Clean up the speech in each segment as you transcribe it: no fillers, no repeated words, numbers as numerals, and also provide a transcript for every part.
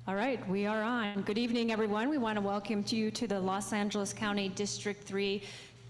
All right, we are on. Good evening, everyone. We want to welcome you to the Los Angeles County District 3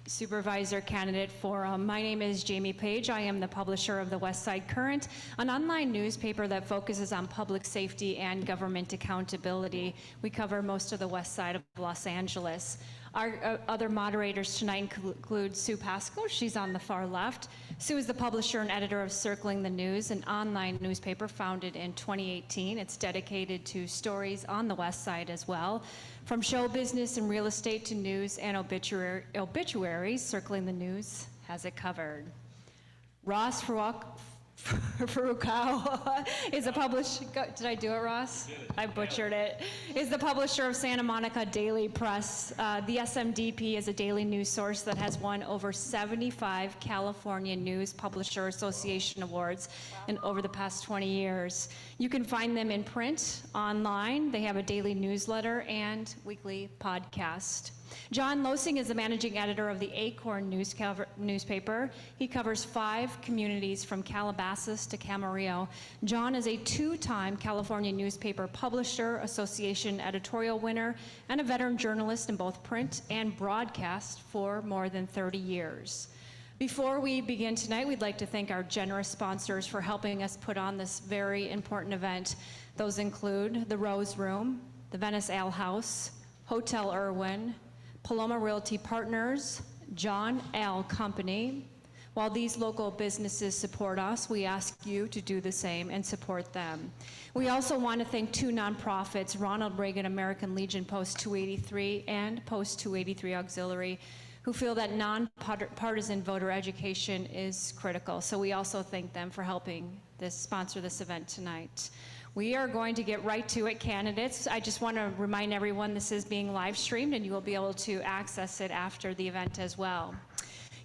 Supervisor Candidate Forum. My name is Jamie Page. I am the publisher of the West Side Current, an online newspaper that focuses on public safety and government accountability. We cover most of the west side of Los Angeles. Our other moderators tonight include Sue Pasco. She's on the far left. Sue is the publisher and editor of Circling the News, an online newspaper founded in 2018. It's dedicated to stories on the west side as well. From show business and real estate to news and obituaries, Circling the News has it covered. Ross Faruqao is a publisher. Did I do it, Ross? I butchered it. Is the publisher of Santa Monica Daily Press. The SMDP is a daily news source that has won over 75 California News Publisher Association awards in over the past 20 years. You can find them in print, online. They have a daily newsletter and weekly podcast. John Losing is the managing editor of the Acorn newspaper. He covers 5 communities from Calabasas to Camarillo. John is a 2-time California Newspaper Publisher Association editorial winner and a veteran journalist in both print and broadcast for more than 30 years. Before we begin tonight, we'd like to thank our generous sponsors for helping us put on this very important event. Those include the Rose Room, the Venice Ale House, Hotel Irwin, Paloma Realty Partners, John L. Company. While these local businesses support us, we ask you to do the same and support them. We also want to thank 2 nonprofits, Ronald Reagan American Legion Post 283 and Post 283 Auxiliary, who feel that nonpartisan voter education is critical. So we also thank them for helping sponsor this event tonight. We are going to get right to it, candidates. I just want to remind everyone this is being live streamed and you will be able to access it after the event as well.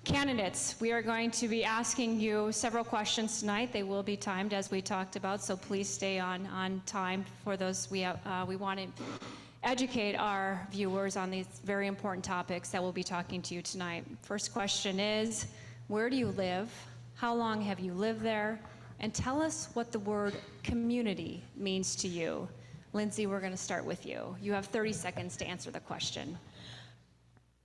Candidates, we are going to be asking you several questions tonight. They will be timed as we talked about, so please stay on time for those. We want to educate our viewers on these very important topics that we'll be talking to you tonight. First question is, where do you live? How long have you lived there? And tell us what the word community means to you. Lindsay, we're going to start with you. You have 30 seconds to answer the question.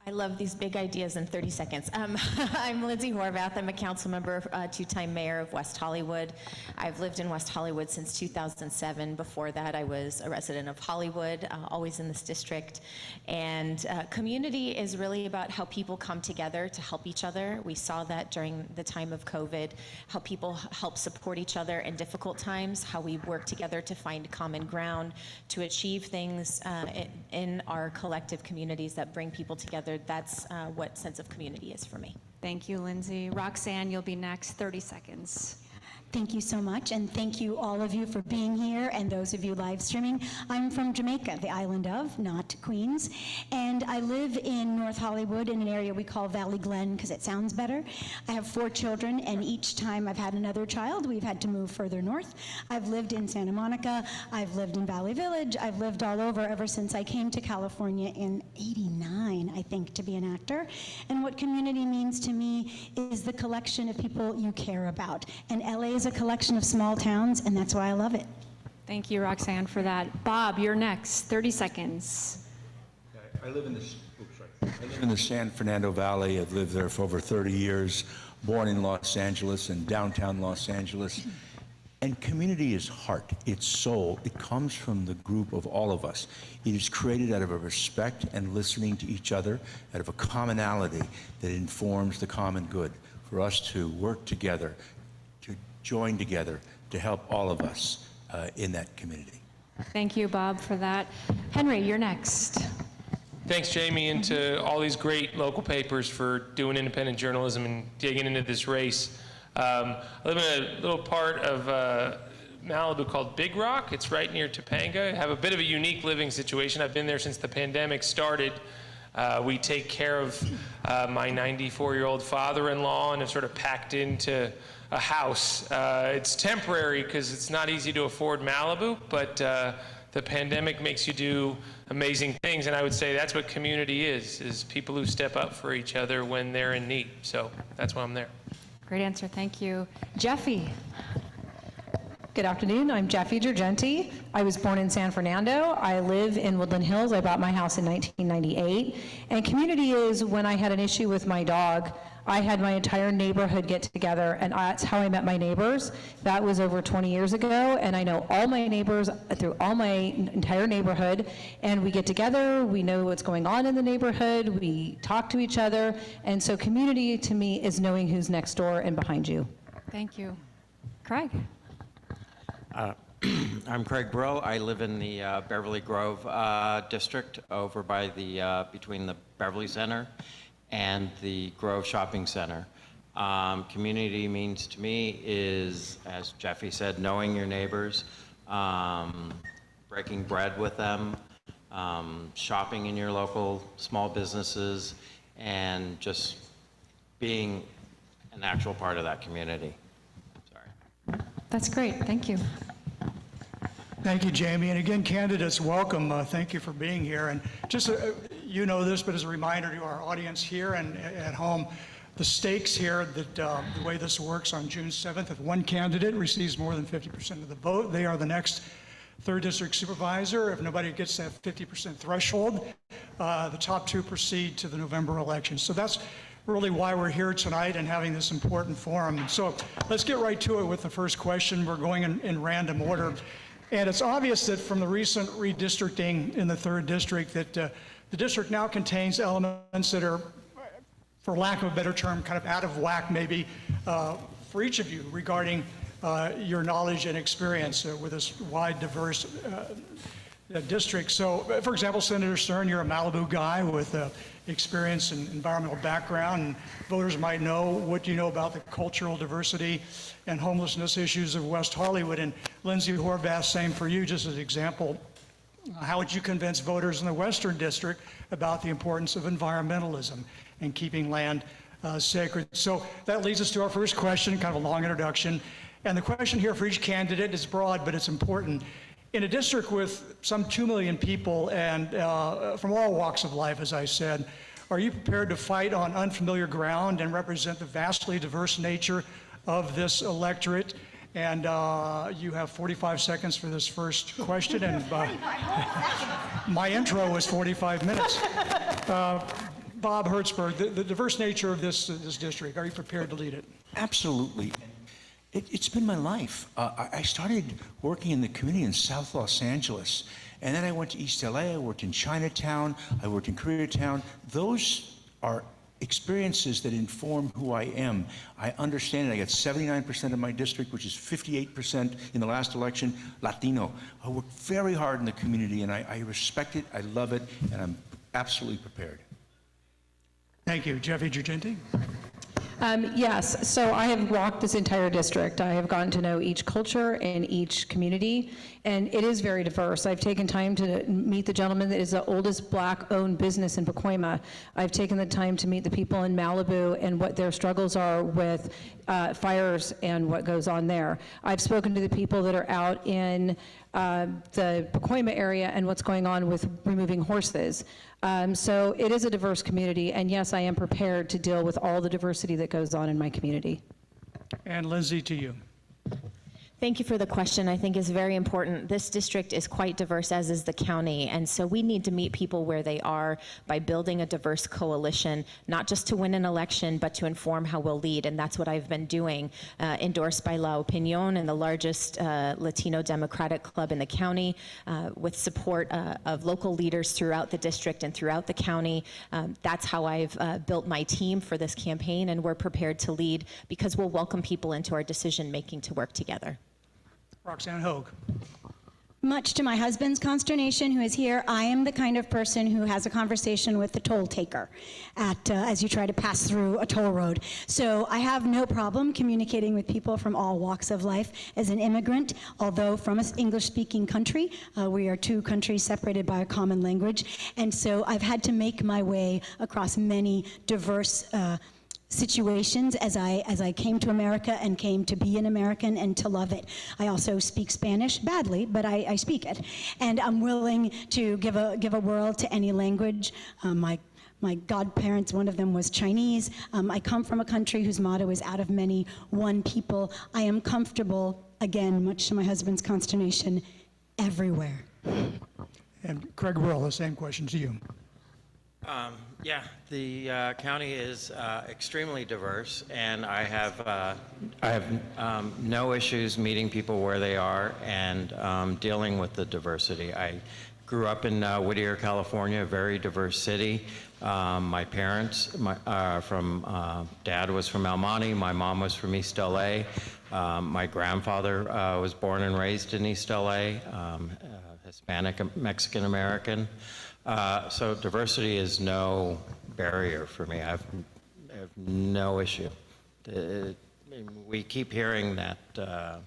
I love these big ideas in 30 seconds. I'm Lindsay Horvath. I'm a council member, 2-time mayor of West Hollywood. I've lived in West Hollywood since 2007. Before that, I was a resident of Hollywood, always in this district. And community is really about how people come together to help each other. We saw that during the time of COVID, how people help support each other in difficult times, how we work together to find common ground, to achieve things in our collective communities that bring people together. That's what sense of community is for me. Thank you, Lindsay. Roxanne, you'll be next. 30 seconds. Thank you so much, and thank you all of you for being here, and those of you live streaming. I'm from Jamaica, the island of, not Queens, and I live in North Hollywood in an area we call Valley Glen because it sounds better. I have 4 children, and each time I've had another child, we've had to move further north. I've lived in Santa Monica, I've lived in Valley Village, I've lived all over ever since I came to California in '89, I think, to be an actor. And what community means to me is the collection of people you care about. And LA is a collection of small towns, and that's why I love it. Thank you, Roxanne, for that. Bob, you're next. 30 seconds. I live in the San Fernando Valley. I've lived there for over 30 years, born in Los Angeles and downtown Los Angeles. And community is heart, it's soul. It comes from the group of all of us. It is created out of a respect and listening to each other, out of a commonality that informs the common good, for us to work together, to join together, to help all of us in that community. Thank you, Bob, for that. Henry, you're next. Thanks, Jamie, and to all these great local papers for doing independent journalism and digging into this race. I live in a little part of Malibu called Big Rock. It's right near Topanga. I have a bit of a unique living situation. I've been there since the pandemic started. We take care of my 94-year-old father-in-law and have sort of packed into a house. It's temporary because it's not easy to afford Malibu, but the pandemic makes you do amazing things, and I would say that's what community is people who step up for each other when they're in need. So that's why I'm there. Great answer, thank you. Jeffy. Good afternoon, I'm Jeffy Gergenti. I was born in San Fernando. I live in Woodland Hills. I bought my house in 1998. And community is when I had an issue with my dog, I had my entire neighborhood get together, and that's how I met my neighbors. That was over 20 years ago, and I know all my neighbors through all my entire neighborhood, and we get together, we know what's going on in the neighborhood, we talk to each other, and so community to me is knowing who's next door and behind you. Thank you. Craig? I'm Craig Bro. I live in the Beverly Grove district over by the, between the Beverly Center and the Grove Shopping Center. Community means to me is, as Jeffy said, knowing your neighbors, breaking bread with them, shopping in your local small businesses, and just being an actual part of that community. Sorry. That's great, thank you. Thank you, Jamie. And again, candidates, welcome. Thank you for being here. And just, you know this, but as a reminder to our audience here and at home, the stakes here, that the way this works on June 7th, if one candidate receives more than 50% of the vote, they are the next third district supervisor. If nobody gets that 50% threshold, the top two proceed to the November election. So that's really why we're here tonight and having this important forum. So let's get right to it with the first question. We're going in random order. And it's obvious that from the recent redistricting in the third district that the district now contains elements that are, for lack of a better term, kind of out of whack maybe for each of you regarding your knowledge and experience with this wide, diverse district. So, for example, Senator Stern, you're a Malibu guy with experience and environmental background, and voters might know what you know about the cultural diversity and homelessness issues of West Hollywood. And Lindsay Horvath, same for you, just as an example. How would you convince voters in the Western District about the importance of environmentalism and keeping land sacred? So that leads us to our first question, kind of a long introduction. And the question here for each candidate is broad, but it's important. In a district with some 2 million people and from all walks of life, as I said, are you prepared to fight on unfamiliar ground and represent the vastly diverse nature of this electorate? And you have 45 seconds for this first question, and my intro was 45 minutes. Bob Hertzberg, the diverse nature of this district, are you prepared to lead it? Absolutely. It's been my life. I started working in the community in South Los Angeles, and then I went to East LA, I worked in Chinatown, I worked in Koreatown. Those are experiences that inform who I am. I understand it. I got 79% of my district, which is 58% in the last election, Latino. I worked very hard in the community, and I respect it, I love it, and I'm absolutely prepared. Thank you. Jeffy Gergenti? Yes, so I have walked this entire district. I have gotten to know each culture and each community, and it is very diverse. I've taken time to meet the gentleman that is the oldest Black-owned business in Pacoima. I've taken the time to meet the people in Malibu and what their struggles are with fires and what goes on there. I've spoken to the people that are out in the Pacoima area and what's going on with removing horses. So it is a diverse community, and yes, I am prepared to deal with all the diversity that goes on in my community. And Lindsay, to you. Thank you for the question. I think it's very important. This district is quite diverse, as is the county, and so we need to meet people where they are by building a diverse coalition, not just to win an election, but to inform how we'll lead, and that's what I've been doing, endorsed by La Opinion and the largest Latino Democratic club in the county, with support of local leaders throughout the district and throughout the county. That's how I've built my team for this campaign, and we're prepared to lead because we'll welcome people into our decision-making to work together. Roxanne Hogue. Much to my husband's consternation, who is here, I am the kind of person who has a conversation with the toll taker as you try to pass through a toll road. So I have no problem communicating with people from all walks of life. As an immigrant, although from an English-speaking country, we are two countries separated by a common language, and so I've had to make my way across many diverse situations as I came to America and came to be an American and to love it. I also speak Spanish badly, but I speak it, and I'm willing to give a whirl to any language. My godparents, one of them was Chinese. I come from a country whose motto is out of many, one people. I am comfortable again, much to my husband's consternation, everywhere. And Craig Will, the same question to you. Yeah, the county is extremely diverse, and I have no issues meeting people where they are and dealing with the diversity. I grew up in Whittier, California, a very diverse city. My parents, Dad was from El Monte, my mom was from East LA. My grandfather was born and raised in East LA, Hispanic, Mexican American. So diversity is no barrier for me. I have no issue. We keep hearing that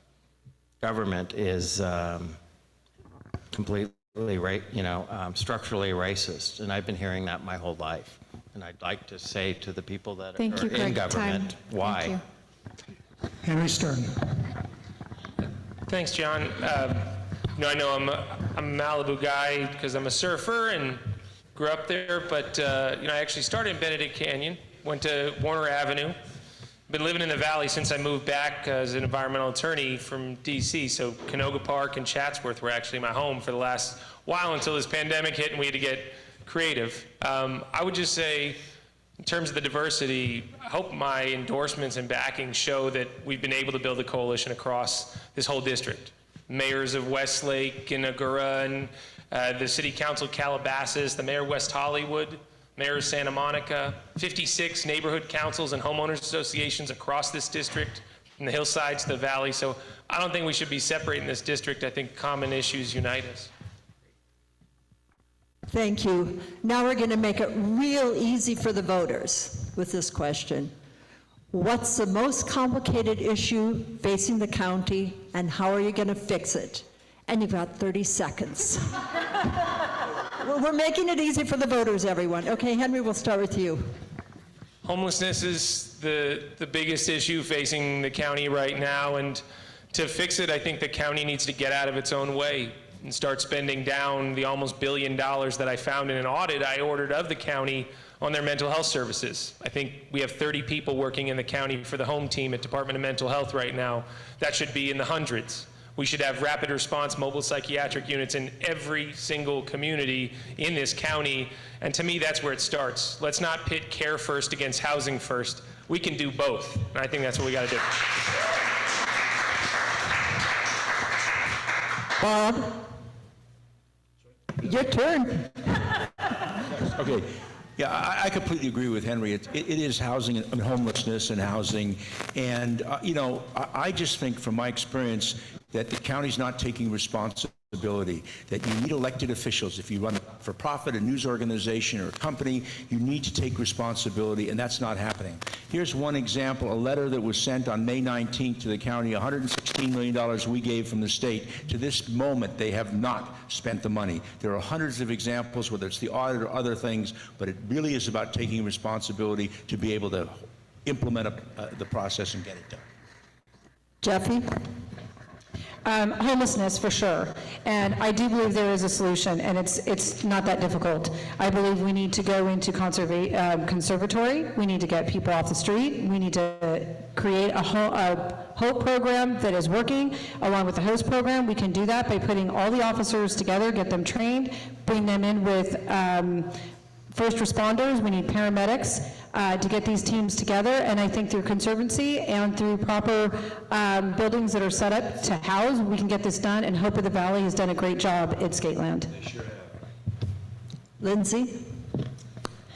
government is completely, structurally racist, and I've been hearing that my whole life. And I'd like to say to the people that Thank are you, in Craig. government, Time. why? Thank you. Henry Stern. Thanks, John. I know I'm a Malibu guy because I'm a surfer and grew up there, but I actually started in Benedict Canyon, went to Warner Avenue, been living in the valley since I moved back as an environmental attorney from DC. So Canoga Park and Chatsworth were actually my home for the last while until this pandemic hit and we had to get creative. I would just say, in terms of the diversity, I hope my endorsements and backing show that we've been able to build a coalition across this whole district. Mayors of Westlake and Agoura and the City Council of Calabasas, the Mayor of West Hollywood, Mayor of Santa Monica, 56 neighborhood councils and homeowners associations across this district, from the hillsides to the valley. So I don't think we should be separating this district. I think common issues unite us. Thank you. Now we're going to make it real easy for the voters with this question. What's the most complicated issue facing the county, and how are you going to fix it? And you've got 30 seconds. We're making it easy for the voters, everyone. Okay, Henry, we'll start with you. Homelessness is the biggest issue facing the county right now, and to fix it, I think the county needs to get out of its own way and start spending down the almost $1 billion that I found in an audit I ordered of the county on their mental health services. I think we have 30 people working in the county for the home team at Department of Mental Health right now. That should be in the hundreds. We should have rapid response mobile psychiatric units in every single community in this county, and to me, that's where it starts. Let's not pit care first against housing first. We can do both, and I think that's what we gotta do. Bob, your turn. Okay. Yeah, I completely agree with Henry. It is housing and homelessness and housing. And, I just think from my experience that the county's not taking responsibility, that you need elected officials. If you run for profit, a news organization or a company, you need to take responsibility, and that's not happening. Here's one example, a letter that was sent on May 19th to the county, $116 million we gave from the state. To this moment, they have not spent the money. There are hundreds of examples, whether it's the audit or other things, but it really is about taking responsibility to be able to implement the process and get it done. Jeffy? Homelessness, for sure. And I do believe there is a solution, and it's not that difficult. I believe we need to go into conservatory. We need to get people off the street. We need to create a HOPE program that is working, along with the HOST program. We can do that by putting all the officers together, get them trained, bring them in with first responders. We need paramedics to get these teams together, and I think through Conservancy and through proper buildings that are set up to house, we can get this done, and Hope of the Valley has done a great job at Skateland. Lindsay?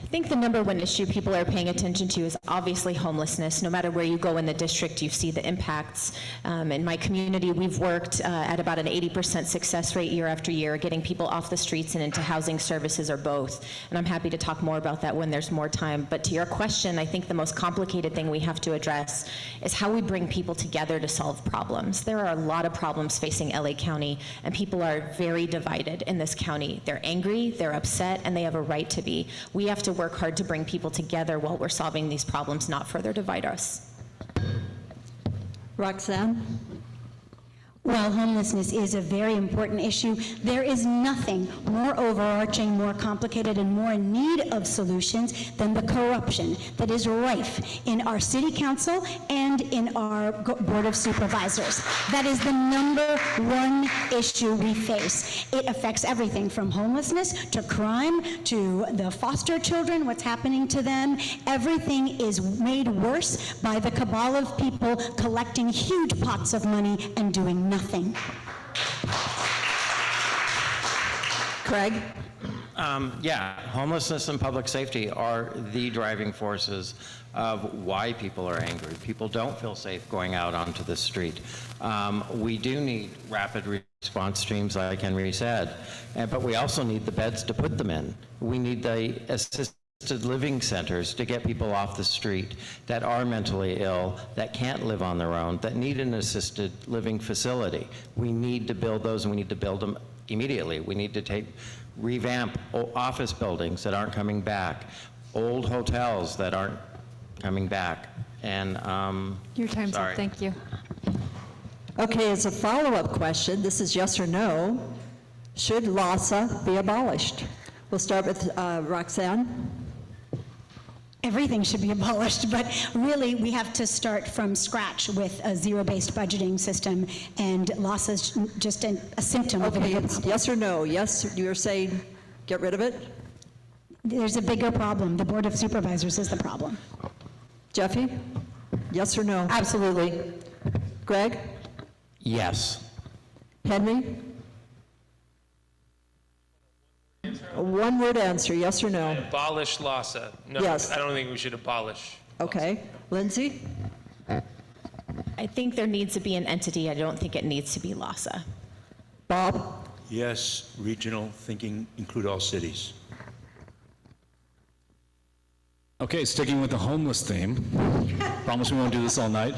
I think the number one issue people are paying attention to is obviously homelessness. No matter where you go in the district, you see the impacts. In my community, we've worked at about an 80% success rate year after year, getting people off the streets and into housing services or both. And I'm happy to talk more about that when there's more time. But to your question, I think the most complicated thing we have to address is how we bring people together to solve problems. There are a lot of problems facing LA County, and people are very divided in this county. They're angry, they're upset, and they have a right to be. We have to work hard to bring people together while we're solving these problems, not further divide us. Roxanne? When while homelessness is a very important issue, there is nothing more overarching, more complicated, and more in need of solutions than the corruption that is rife in our city council and in our board of supervisors. That is the number one issue we face. It affects everything from homelessness to crime to the foster children, what's happening to them. Everything is made worse by the cabal of people collecting huge pots of money and doing nothing. Craig? Yeah, homelessness and public safety are the driving forces of why people are angry. People don't feel safe going out onto the street. We do need rapid response teams, like Henry said, but we also need the beds to put them in. We need the assisted living centers to get people off the street that are mentally ill, that can't live on their own, that need an assisted living facility. We need to build those, and we need to build them immediately. We need to revamp office buildings that aren't coming back, old hotels that aren't coming back, and Your time's sorry. up, thank you. Okay, as a follow-up question, this is yes or no, should LAHSA be abolished? We'll start with Roxanne. Everything should be abolished, but really we have to start from scratch with a zero-based budgeting system, and LAHSA is just a symptom of Okay, it. it's yes or no. Yes, you're saying get rid of it? There's a bigger problem. The Board of Supervisors is the problem. Jeffy? Yes or no? Absolutely. Greg? Yes. Henry? A one-word answer, yes or no? Abolish LAHSA. No, Yes. I don't think we should abolish. Okay. Lindsay? I think there needs to be an entity. I don't think it needs to be LAHSA. Bob? Yes, regional thinking, include all cities. Okay, sticking with the homeless theme. Promise we won't do this all night.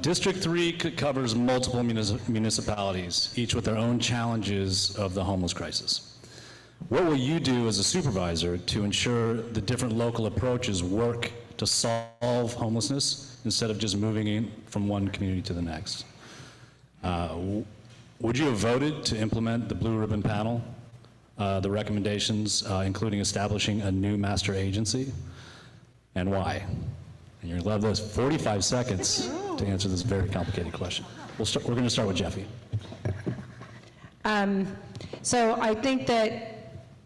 District 3 covers multiple municipalities, each with their own challenges of the homeless crisis. What will you do as a supervisor to ensure the different local approaches work to solve homelessness instead of just moving in from one community to the next? Would you have voted to implement the Blue Ribbon Panel, the recommendations, including establishing a new master agency, and why? And you're allowed this 45 seconds to answer this very complicated question. We're going to start with Jeffy. So I think that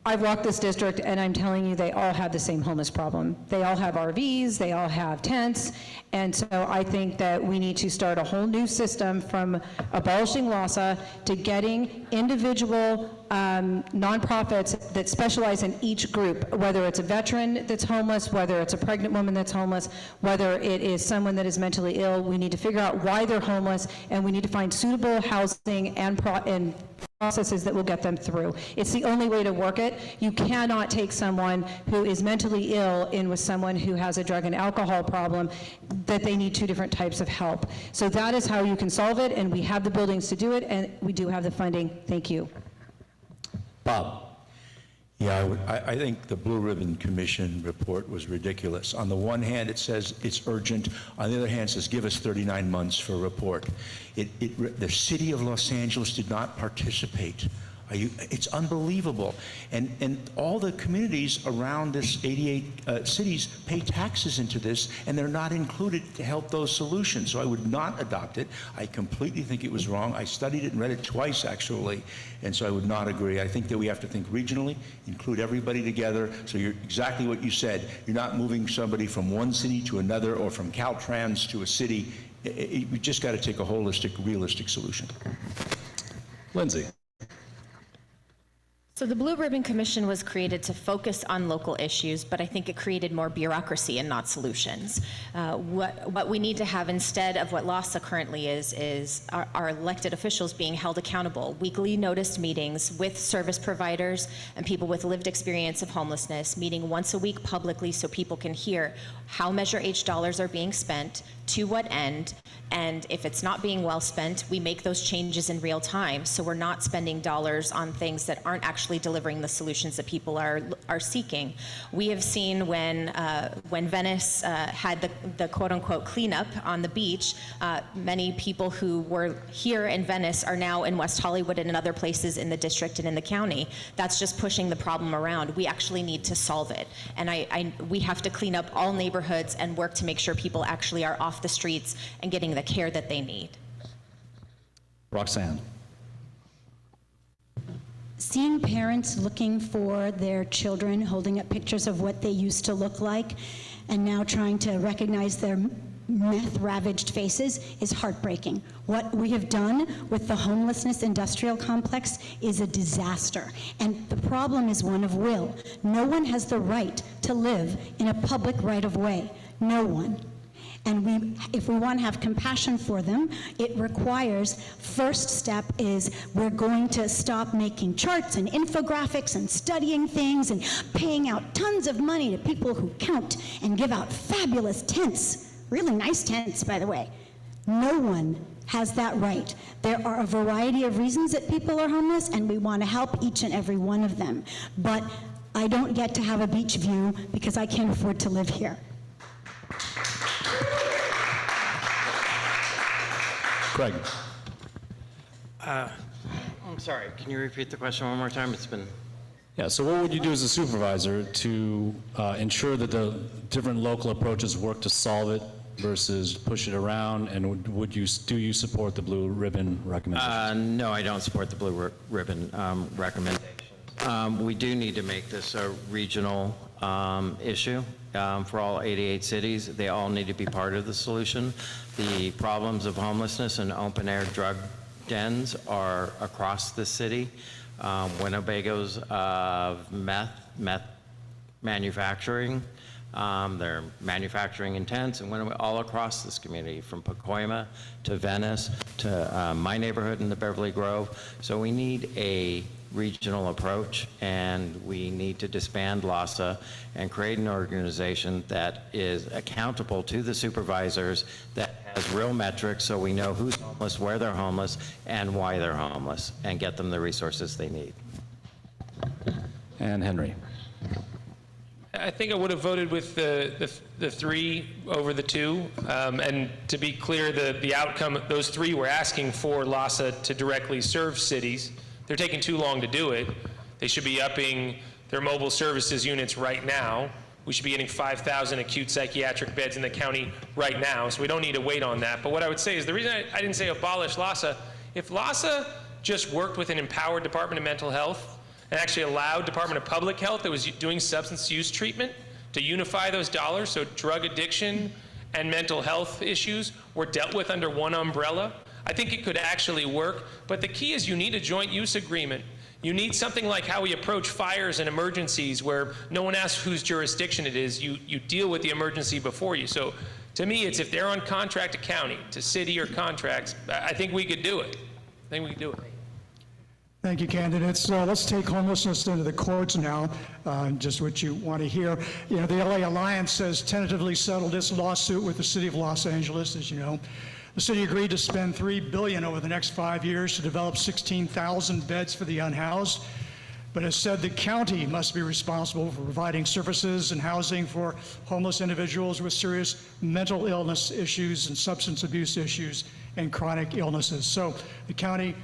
I've walked this district, and I'm telling you, they all have the same homeless problem. They all have RVs, they all have tents, and so I think that we need to start a whole new system from abolishing LAHSA to getting individual nonprofits that specialize in each group, whether it's a veteran that's homeless, whether it's a pregnant woman that's homeless, whether it is someone that is mentally ill. We need to figure out why they're homeless, and we need to find suitable housing and processes that will get them through. It's the only way to work it. You cannot take someone who is mentally ill in with someone who has a drug and alcohol problem, that they need two different types of help. So that is how you can solve it, and we have the buildings to do it, and we do have the funding. Thank you. Bob. Yeah, I think the Blue Ribbon Commission report was ridiculous. On the one hand, it says it's urgent. On the other hand, it says give us 39 months for a report. The city of Los Angeles did not participate. It's unbelievable. And all the communities around this 88 cities pay taxes into this, and they're not included to help those solutions. So I would not adopt it. I completely think it was wrong. I studied it and read it twice, actually, and so I would not agree. I think that we have to think regionally, include everybody together. So you're exactly what you said. You're not moving somebody from one city to another or from Caltrans to a city. We just got to take a holistic, realistic solution. Lindsay. So the Blue Ribbon Commission was created to focus on local issues, but I think it created more bureaucracy and not solutions. What we need to have instead of what LAHSA currently is our elected officials being held accountable, weekly noticed meetings with service providers and people with lived experience of homelessness, meeting once a week publicly so people can hear how Measure H dollars are being spent, to what end, and if it's not being well spent, we make those changes in real time, so we're not spending dollars on things that aren't actually delivering the solutions that people are seeking. We have seen when Venice had the quote-unquote cleanup on the beach, many people who were here in Venice are now in West Hollywood and in other places in the district and in the county. That's just pushing the problem around. We actually need to solve it, and we have to clean up all neighborhoods and work to make sure people actually are off the streets and getting the care that they need. Roxanne. Seeing parents looking for their children, holding up pictures of what they used to look like, and now trying to recognize their meth-ravaged faces is heartbreaking. What we have done with the homelessness industrial complex is a disaster, and the problem is one of will. No one has the right to live in a public right-of-way. No one. And if we want to have compassion for them, it requires, first step is we're going to stop making charts and infographics and studying things and paying out tons of money to people who count and give out fabulous tents, really nice tents, by the way. No one has that right. There are a variety of reasons that people are homeless, and we want to help each and every one of them. But I don't get to have a beach view because I can't afford to live here. Craig. I'm sorry, can you repeat the question one more time? It's been... Yeah, so what would you do as a supervisor to ensure that the different local approaches work to solve it versus push it around, and do you support the blue ribbon recommendation? No, I don't support the blue ribbon recommendations. We do need to make this a regional issue for all 88 cities. They all need to be part of the solution. The problems of homelessness and open-air drug dens are across the city. Winnebago's meth manufacturing. They're manufacturing in tents and all across this community, from Pacoima to Venice to my neighborhood in the Beverly Grove. So we need a regional approach, and we need to disband LAHSA and create an organization that is accountable to the supervisors, that has real metrics so we know who's homeless, where they're homeless, and why they're homeless, and get them the resources they need. And Henry. I think I would have voted with the 3 over the 2. And to be clear, the outcome, those 3 were asking for LAHSA to directly serve cities. They're taking too long to do it. They should be upping their mobile services units right now. We should be getting 5,000 acute psychiatric beds in the county right now, so we don't need to wait on that. But what I would say is, the reason I didn't say abolish LAHSA, if LAHSA just worked with an empowered Department of Mental Health and actually allowed Department of Public Health that was doing substance use treatment to unify those dollars, so drug addiction and mental health issues were dealt with under one umbrella, I think it could actually work. But the key is you need a joint use agreement. You need something like how we approach fires and emergencies, where no one asks whose jurisdiction it is. You deal with the emergency before you. So to me, it's if they're on contract to county, to city, or contracts, I think we could do it. Thank you, candidates. Let's take homelessness into the courts now, just what you want to hear. You know, the LA Alliance has tentatively settled its lawsuit with the city of Los Angeles, as you know. The city agreed to spend $3 billion over the next 5 years to develop 16,000 beds for the unhoused, but has said the county must be responsible for providing services and housing for homeless individuals with serious mental illness issues and substance abuse issues and chronic illnesses. So the county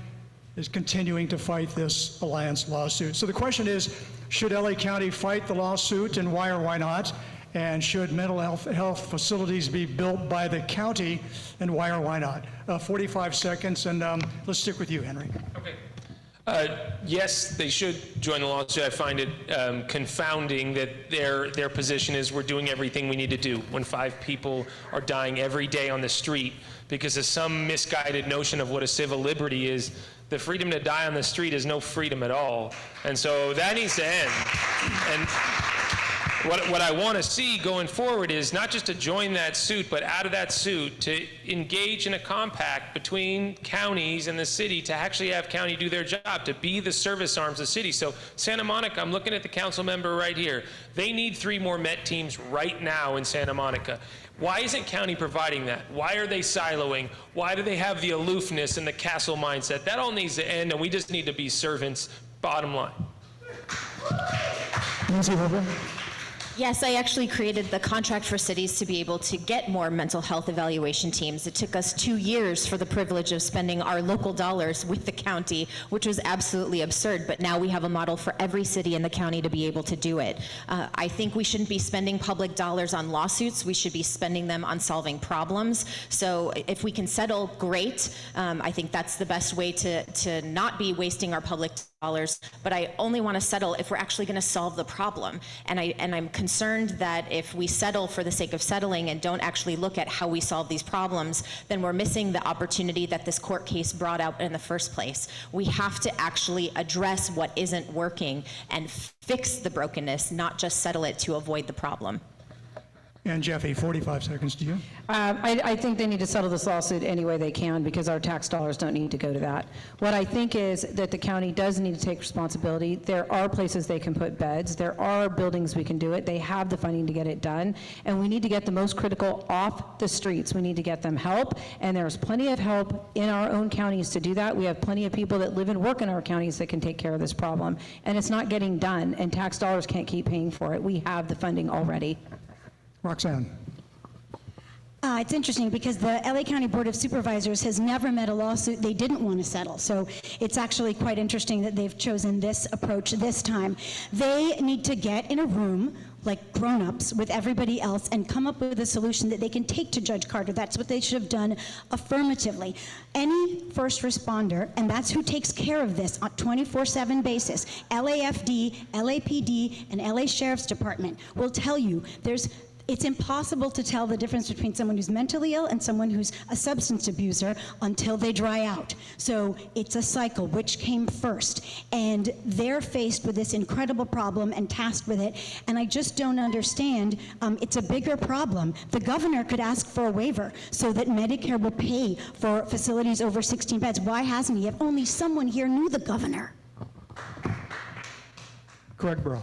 is continuing to fight this alliance lawsuit. So the question is, should LA County fight the lawsuit, and why or why not? And should mental health facilities be built by the county, and why or why not? 45 seconds, and let's stick with you, Henry. Okay. Yes, they should join the lawsuit. I find it confounding that their position is we're doing everything we need to do when 5 people are dying every day on the street because of some misguided notion of what a civil liberty is. The freedom to die on the street is no freedom at all. And so that needs to end. And what I want to see going forward is not just to join that suit, but out of that suit to engage in a compact between counties and the city to actually have county do their job, to be the service arms of the city. So Santa Monica, I'm looking at the council member right here. They need 3 more Met teams right now in Santa Monica. Why isn't county providing that? Why are they siloing? Why do they have the aloofness and the castle mindset? That all needs to end, and we just need to be servants, bottom line. Lindsay Weber? Yes, I actually created the contract for cities to be able to get more mental health evaluation teams. It took us 2 years for the privilege of spending our local dollars with the county, which was absolutely absurd, but now we have a model for every city in the county to be able to do it. I think we shouldn't be spending public dollars on lawsuits. We should be spending them on solving problems. So if we can settle, great. I think that's the best way to not be wasting our public dollars, but I only want to settle if we're actually going to solve the problem. And I'm concerned that if we settle for the sake of settling and don't actually look at how we solve these problems, then we're missing the opportunity that this court case brought out in the first place. We have to actually address what isn't working and fix the brokenness, not just settle it to avoid the problem. And Jeffy, 45 seconds to you. I think they need to settle this lawsuit any way they can because our tax dollars don't need to go to that. What I think is that the county does need to take responsibility. There are places they can put beds. There are buildings we can do it. They have the funding to get it done. And we need to get the most critical off the streets. We need to get them help. And there's plenty of help in our own counties to do that. We have plenty of people that live and work in our counties that can take care of this problem. And it's not getting done. And tax dollars can't keep paying for it. We have the funding already. Roxanne? It's interesting because the LA County Board of Supervisors has never met a lawsuit they didn't want to settle. So it's actually quite interesting that they've chosen this approach this time. They need to get in a room like grown-ups with everybody else and come up with a solution that they can take to Judge Carter. That's what they should have done affirmatively. Any first responder, and that's who takes care of this on a 24/7 basis, LAFD, LAPD, and LA Sheriff's Department will tell you it's impossible to tell the difference between someone who's mentally ill and someone who's a substance abuser until they dry out. So it's a cycle, which came first. And they're faced with this incredible problem and tasked with it. And I just don't understand, it's a bigger problem. The governor could ask for a waiver so that Medicare will pay for facilities over 16 beds. Why hasn't he? If only someone here knew the governor. Greg Burrow.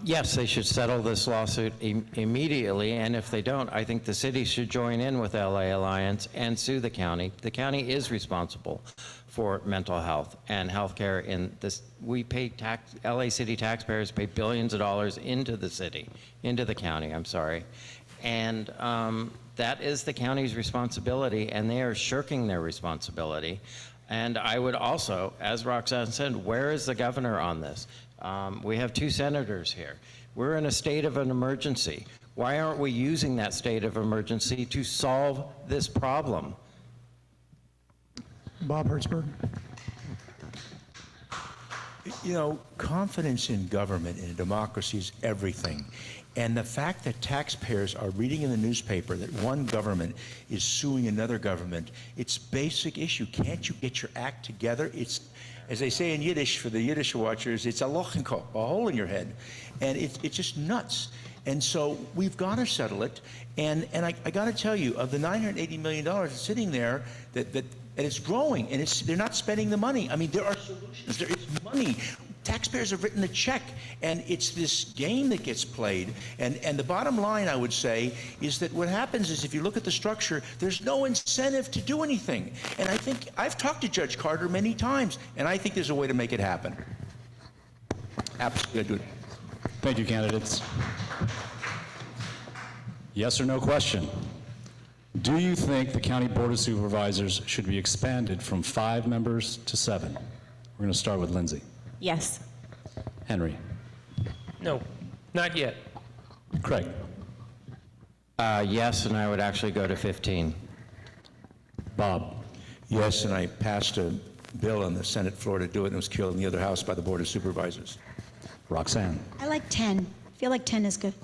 Yes, they should settle this lawsuit immediately, and if they don't, I think the city should join in with LA Alliance and sue the county. The county is responsible for mental health and health care in this. We pay LA city taxpayers pay billions of dollars into the county, I'm sorry. And that is the county's responsibility, and they are shirking their responsibility. And I would also, as Roxanne said, where is the governor on this? We have 2 senators here. We're in a state of an emergency. Why aren't we using that state of emergency to solve this problem? Bob Hertzberg. You know, confidence in government and democracy is everything. And the fact that taxpayers are reading in the newspaper that one government is suing another government, it's a basic issue. Can't you get your act together? It's, as they say in Yiddish, for the Yiddish watchers, it's a loch in Kopf, a hole in your head. And it's just nuts. And so we've got to settle it. And I got to tell you, of the $980 million that's sitting there, and it's growing, and they're not spending the money. I mean, there are solutions. There is money. Taxpayers have written the check, and it's this game that gets played. And the bottom line, I would say, is that what happens is if you look at the structure, there's no incentive to do anything. And I think I've talked to Judge Carter many times, and I think there's a way to make it happen. Absolutely, I do it. Thank you, candidates. Yes or no question. Do you think the County Board of Supervisors should be expanded from 5 members to 7? We're going to start with Lindsay. Yes. Henry. No, not yet. Craig. Yes, and I would actually go to 15. Bob. Yes, and I passed a bill on the Senate floor to do it, and it was killed in the other house by the Board of Supervisors. Roxanne. I like 10. I feel like 10 is good.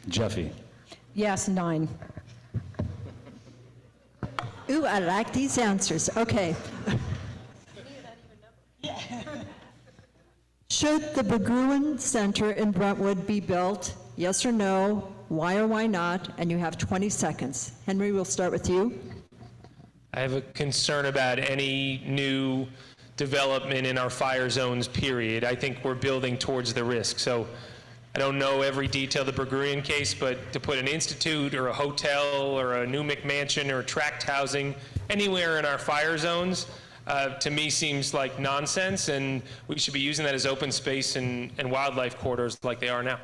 Jeffy. Yes, 9. Ooh, I like these answers. Okay. Should the Berggruen Center in Brentwood be built? Yes or no? Why or why not? And you have 20 seconds. Henry, we'll start with you. I have a concern about any new development in our fire zones, period. I think we're building towards the risk. So I don't know every detail of the Bergurian case, but to put an institute or a hotel or a new McMansion or tract housing anywhere in our fire zones, to me seems like nonsense, and we should be using that as open space and wildlife corridors like they are now.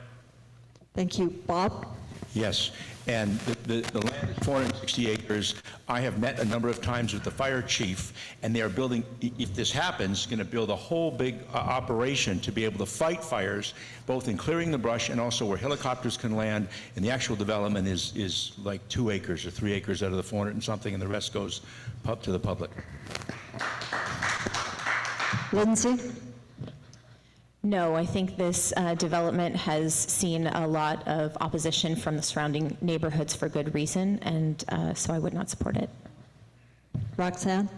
Thank you. Bob? Yes, and the land is 460 acres. I have met a number of times with the fire chief, and they are building, if this happens, going to build a whole big operation to be able to fight fires, both in clearing the brush and also where helicopters can land, and the actual development is like 2 acres or 3 acres out of the 400 and something, and the rest goes up to the public. Lindsay? No, I think this development has seen a lot of opposition from the surrounding neighborhoods for good reason, and so I would not support it. Roxanne?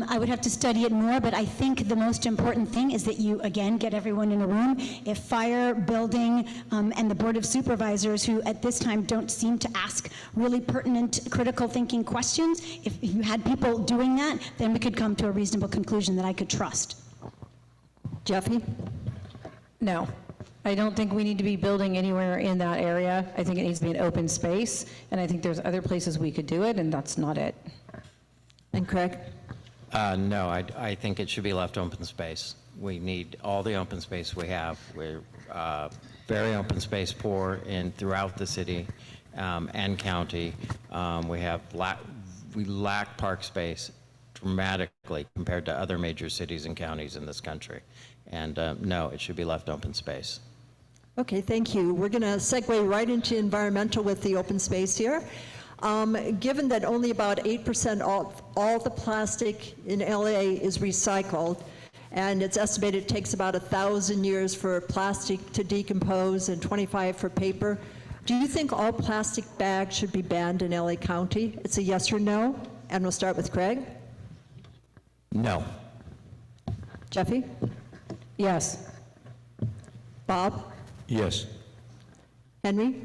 I would have to study it more, but I think the most important thing is that you, again, get everyone in a room. If fire, building, and the Board of Supervisors, who at this time don't seem to ask really pertinent, critical thinking questions, if you had people doing that, then we could come to a reasonable conclusion that I could trust. Jeffy? No, I don't think we need to be building anywhere in that area. I think it needs to be an open space, and I think there's other places we could do it, and that's not it. And Craig? No, I think it should be left open space. We need all the open space we have. We're very open space poor throughout the city and county. We lack park space dramatically compared to other major cities and counties in this country. And no, it should be left open space. Okay, thank you. We're going to segue right into environmental with the open space here. Given that only about 8% of all the plastic in LA is recycled, and it's estimated it takes about 1,000 years for plastic to decompose and 25 for paper, do you think all plastic bags should be banned in LA County? It's a yes or no, and we'll start with Craig. No. Jeffy? Yes. Bob? Yes. Henry?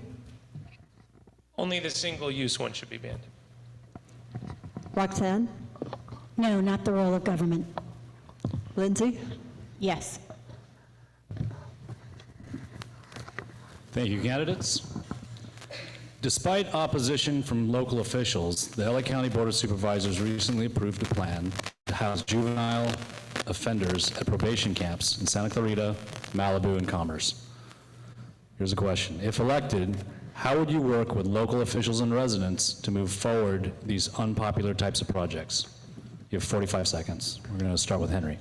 Only the single-use one should be banned. Roxanne? No, not the role of government. Lindsay? Yes. Thank you, candidates. Despite opposition from local officials, the LA County Board of Supervisors recently approved a plan to house juvenile offenders at probation camps in Santa Clarita, Malibu, and Commerce. Here's a question. If elected, how would you work with local officials and residents to move forward these unpopular types of projects? You have 45 seconds. We're going to start with Henry.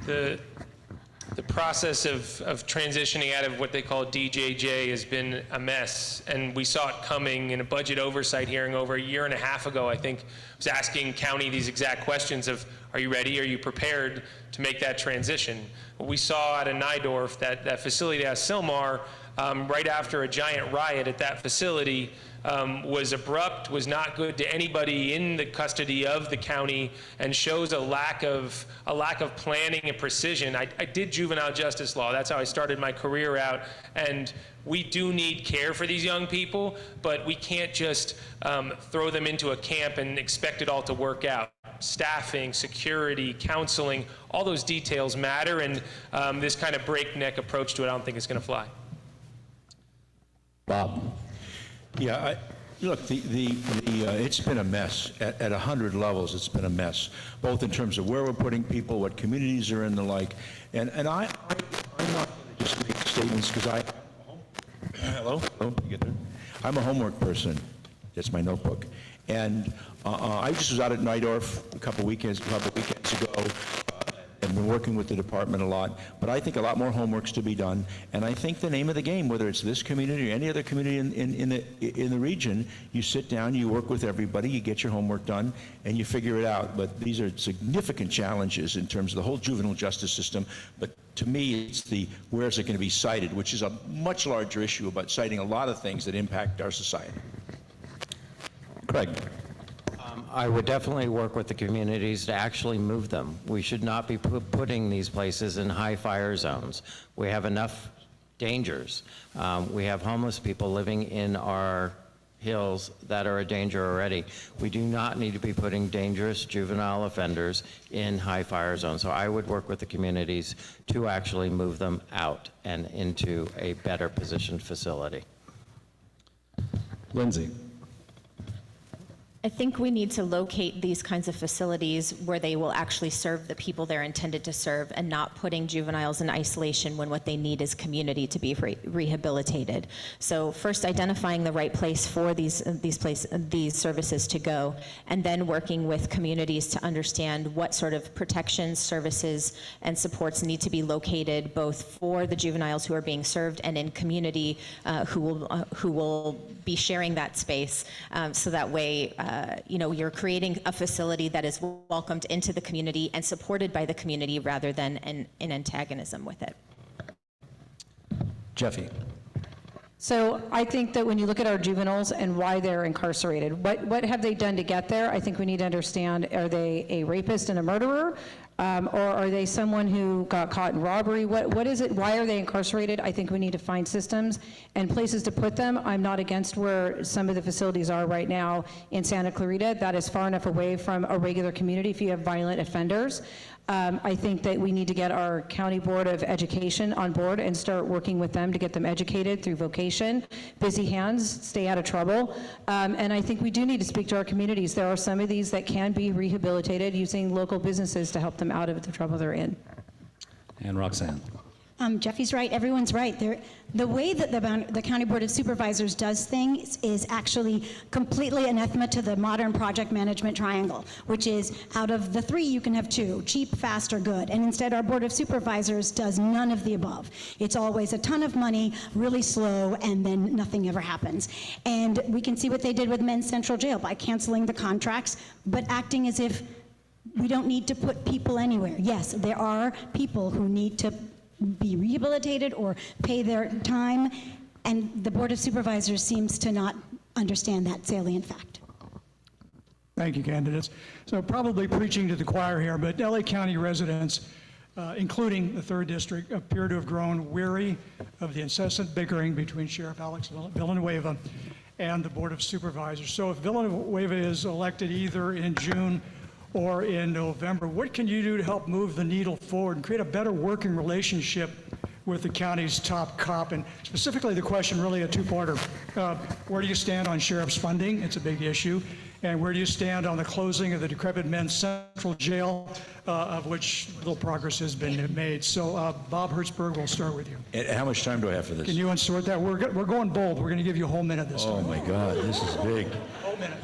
The process of transitioning out of what they call DJJ has been a mess, and we saw it coming in a budget oversight hearing over a year and a half ago. I think was asking county these exact questions of, are you ready? Are you prepared to make that transition? What we saw at Nydorf, that facility at Silmar, right after a giant riot at that facility, was abrupt, was not good to anybody in the custody of the county, and shows a lack of planning and precision. I did juvenile justice law. That's how I started my career out. And we do need care for these young people, but we can't just throw them into a camp and expect it all to work out. Staffing, security, counseling, all those details matter, and this kind of breakneck approach to it, I don't think is going to fly. Bob. Yeah, look, it's been a mess. At 100 levels, it's been a mess, both in terms of where we're putting people, what communities are in, the like. And I'm not going to just make statements because hello, you get there? I'm a homework person. That's my notebook. And I just was out at Nydorf a couple weekends ago. And been working with the department a lot, but I think a lot more homework's to be done. And I think the name of the game, whether it's this community or any other community in the region, you sit down, you work with everybody, you get your homework done, and you figure it out. But these are significant challenges in terms of the whole juvenile justice system. But to me, it's the where is it going to be cited, which is a much larger issue about citing a lot of things that impact our society. Craig. I would definitely work with the communities to actually move them. We should not be putting these places in high fire zones. We have enough dangers. We have homeless people living in our Hills that are a danger already. We do not need to be putting dangerous juvenile offenders in high fire zones. So I would work with the communities to actually move them out and into a better positioned facility. Lindsay. I think we need to locate these kinds of facilities where they will actually serve the people they're intended to serve, and not putting juveniles in isolation when what they need is community to be rehabilitated. So first identifying the right place for these services to go, and then working with communities to understand what sort of protections, services, and supports need to be located both for the juveniles who are being served and in community who will be sharing that space, so that way you're creating a facility that is welcomed into the community and supported by the community rather than in antagonism with it. Jeffy. So I think that when you look at our juveniles and why they're incarcerated, what have they done to get there? I think we need to understand, are they a rapist and a murderer? Or are they someone who got caught in robbery? What is it? Why are they incarcerated? I think we need to find systems and places to put them. I'm not against where some of the facilities are right now in Santa Clarita. That is far enough away from a regular community if you have violent offenders. I think that we need to get our County Board of Education on board and start working with them to get them educated through vocation, busy hands, stay out of trouble. And I think we do need to speak to our communities. There are some of these that can be rehabilitated using local businesses to help them out of the trouble they're in. And Roxanne. Jeffy's right, everyone's right. The way that the County Board of Supervisors does things is actually completely anathema to the modern project management triangle, which is out of the three, you can have two, cheap, fast, or good. And instead, our Board of Supervisors does none of the above. It's always a ton of money, really slow, and then nothing ever happens. And we can see what they did with Men's Central Jail by canceling the contracts, but acting as if we don't need to put people anywhere. Yes, there are people who need to be rehabilitated or pay their time, and the Board of Supervisors seems to not understand that salient fact. Thank you, candidates. So probably preaching to the choir here, but LA County residents, including the 3rd District, appear to have grown weary of the incessant bickering between Sheriff Alex Villanueva and the Board of Supervisors. So if Villanueva is elected either in June or in November, what can you do to help move the needle forward and create a better working relationship with the county's top cop? And specifically, the question really a two-parter. Where do you stand on sheriff's funding? It's a big issue. And where do you stand on the closing of the decrepit Men's Central Jail, of which little progress has been made? So Bob Hertzberg, we'll start with you. And how much time do I have for this? Can you unsort that? We're going bold. We're going to give you a whole minute this time. Oh my God, this is big. Whole minute.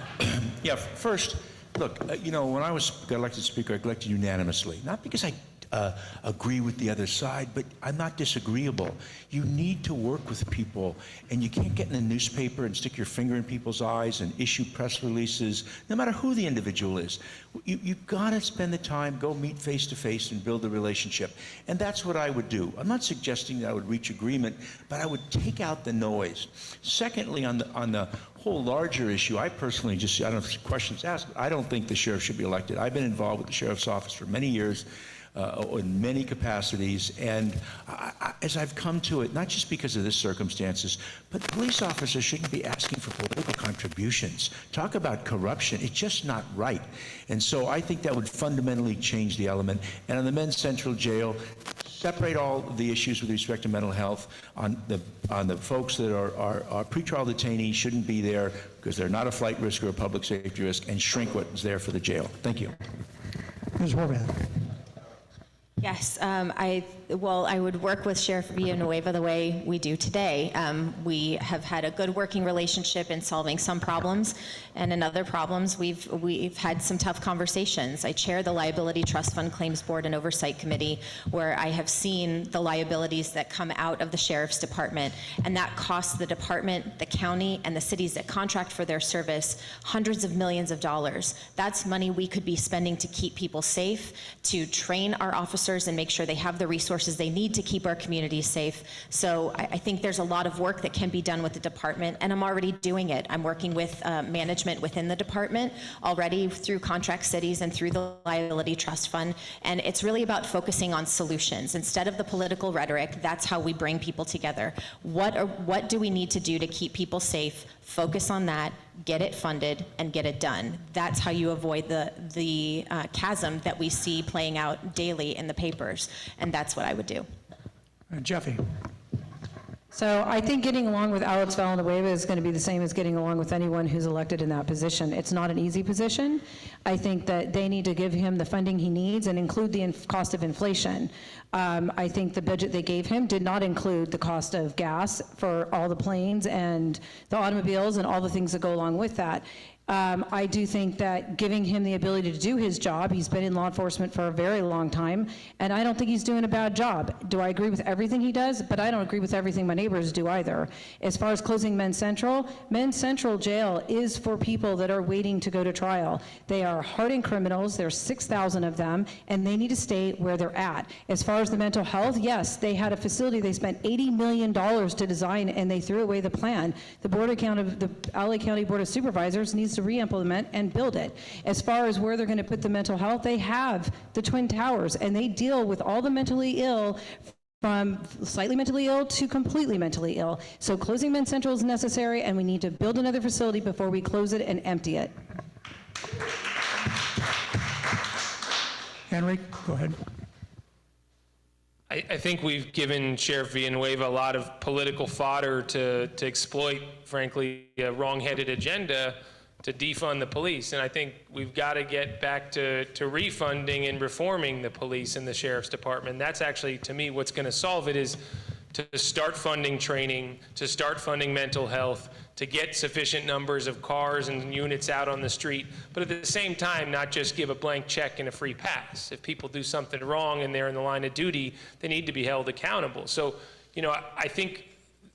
Yeah, first, look, when I got elected speaker, I got elected unanimously. Not because I agree with the other side, but I'm not disagreeable. You need to work with people, and you can't get in the newspaper and stick your finger in people's eyes and issue press releases, no matter who the individual is. You've got to spend the time, go meet face to face and build a relationship. And that's what I would do. I'm not suggesting that I would reach agreement, but I would take out the noise. Secondly, on the whole larger issue, I personally I don't know if questions asked, I don't think the sheriff should be elected. I've been involved with the sheriff's office for many years, in many capacities, and as I've come to it, not just because of this circumstances, but police officers shouldn't be asking for political contributions. Talk about corruption, it's just not right. And so I think that would fundamentally change the element. And on the Men's Central Jail, separate all the issues with respect to mental health. On the folks that are pretrial detainees shouldn't be there because they're not a flight risk or a public safety risk, and shrink what's there for the jail. Thank you. Ms. Horvath. Yes, I would work with Sheriff Villanueva the way we do today. We have had a good working relationship in solving some problems, and in other problems, we've had some tough conversations. I chair the Liability Trust Fund Claims Board and Oversight Committee, where I have seen the liabilities that come out of the Sheriff's Department, and that costs the department, the county, and the cities that contract for their service hundreds of millions of dollars. That's money we could be spending to keep people safe, to train our officers and make sure they have the resources resources they need to keep our communities safe. So I think there's a lot of work that can be done with the department, and I'm already doing it. I'm working with management within the department already through contract cities and through the liability trust fund, and it's really about focusing on solutions. Instead of the political rhetoric, that's how we bring people together. What do we need to do to keep people safe? Focus on that, get it funded, and get it done. That's how you avoid the chasm that we see playing out daily in the papers, and that's what I would do. Jeffy. So I think getting along with Alex Villanueva is going to be the same as getting along with anyone who's elected in that position. It's not an easy position. I think that they need to give him the funding he needs and include the cost of inflation. I think the budget they gave him did not include the cost of gas for all the planes and the automobiles and all the things that go along with that. I do think that giving him the ability to do his job, he's been in law enforcement for a very long time, and I don't think he's doing a bad job. Do I agree with everything he does? But I don't agree with everything my neighbors do either. As far as closing Men's Central Jail is for people that are waiting to go to trial. They are hardened criminals, there's 6,000 of them, and they need to stay where they're at. As far as the mental health, yes, they had a facility they spent $80 million to design, and they threw away the plan. The LA County Board of Supervisors needs to re-implement and build it. As far as where they're going to put the mental health, they have the Twin Towers, and they deal with all the mentally ill, from slightly mentally ill to completely mentally ill. So closing Men's Central is necessary, and we need to build another facility before we close it and empty it. Henry, go ahead. I think we've given Sheriff Villanueva a lot of political fodder to exploit, frankly, a wrong-headed agenda to defund the police. And I think we've got to get back to refunding and reforming the police and the sheriff's department. That's actually, to me, what's going to solve it, is to start funding training, to start funding mental health, to get sufficient numbers of cars and units out on the street, but at the same time, not just give a blank check and a free pass. If people do something wrong and they're in the line of duty, they need to be held accountable. So, you know, I think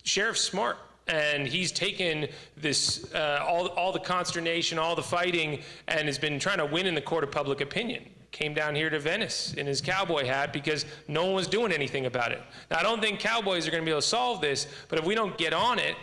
Sheriff's smart, and he's taken this, all the consternation, all the fighting, and has been trying to win in the court of public opinion. Came down here to Venice in his cowboy hat because no one was doing anything about it. Now, I don't think cowboys are going to be able to solve this, but if we don't get on it,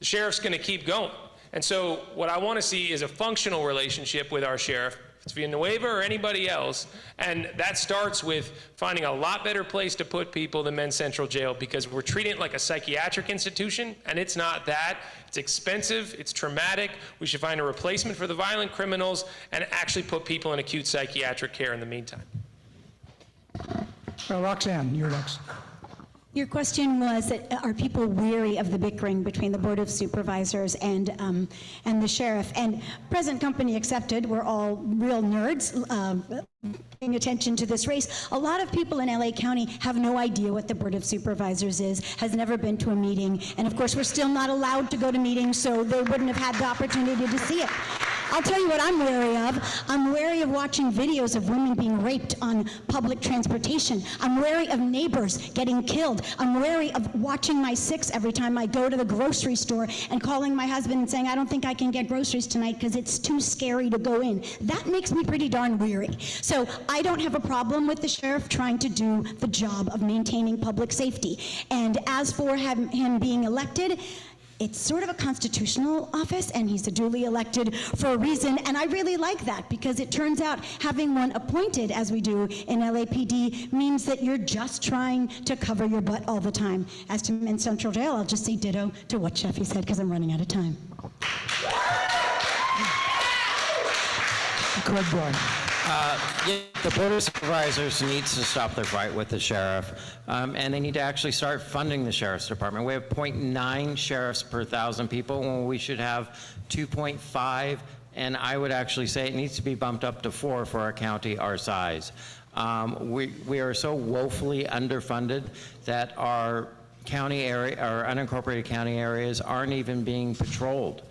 the sheriff's going to keep going. And so what I want to see is a functional relationship with our sheriff, if it's Villanueva or anybody else, and that starts with finding a lot better place to put people than Men's Central Jail, because we're treating it like a psychiatric institution, and it's not that. It's expensive, it's traumatic. We should find a replacement for the violent criminals and actually put people in acute psychiatric care in the meantime. Roxanne, you're next. Your question was that are people weary of the bickering between the Board of Supervisors and the sheriff? And present company accepted, we're all real nerds paying attention to this race. A lot of people in LA County have no idea what the Board of Supervisors is, has never been to a meeting, and of course we're still not allowed to go to meetings, so they wouldn't have had the opportunity to see it. I'll tell you what I'm wary of. I'm wary of watching videos of women being raped on public transportation. I'm wary of neighbors getting killed. I'm wary of watching my six every time I go to the grocery store and calling my husband and saying, I don't think I can get groceries tonight because it's too scary to go in. That makes me pretty darn weary. So I don't have a problem with the sheriff trying to do the job of maintaining public safety. And as for him being elected, it's sort of a constitutional office, and he's a duly elected for a reason, and I really like that, because it turns out having one appointed, as we do in LAPD, means that you're just trying to cover your butt all the time. As to Men's Central Jail, I'll just say ditto to what Sheffy said, because I'm running out of time. Craig Boyd. The Board of Supervisors needs to stop their fight with the sheriff, and they need to actually start funding the sheriff's department. We have 0.9 sheriffs per 1,000 people when we should have 2.5, and I would actually say it needs to be bumped up to 4 for a county our size. We are so woefully underfunded that our county area, our unincorporated county areas aren't even being patrolled.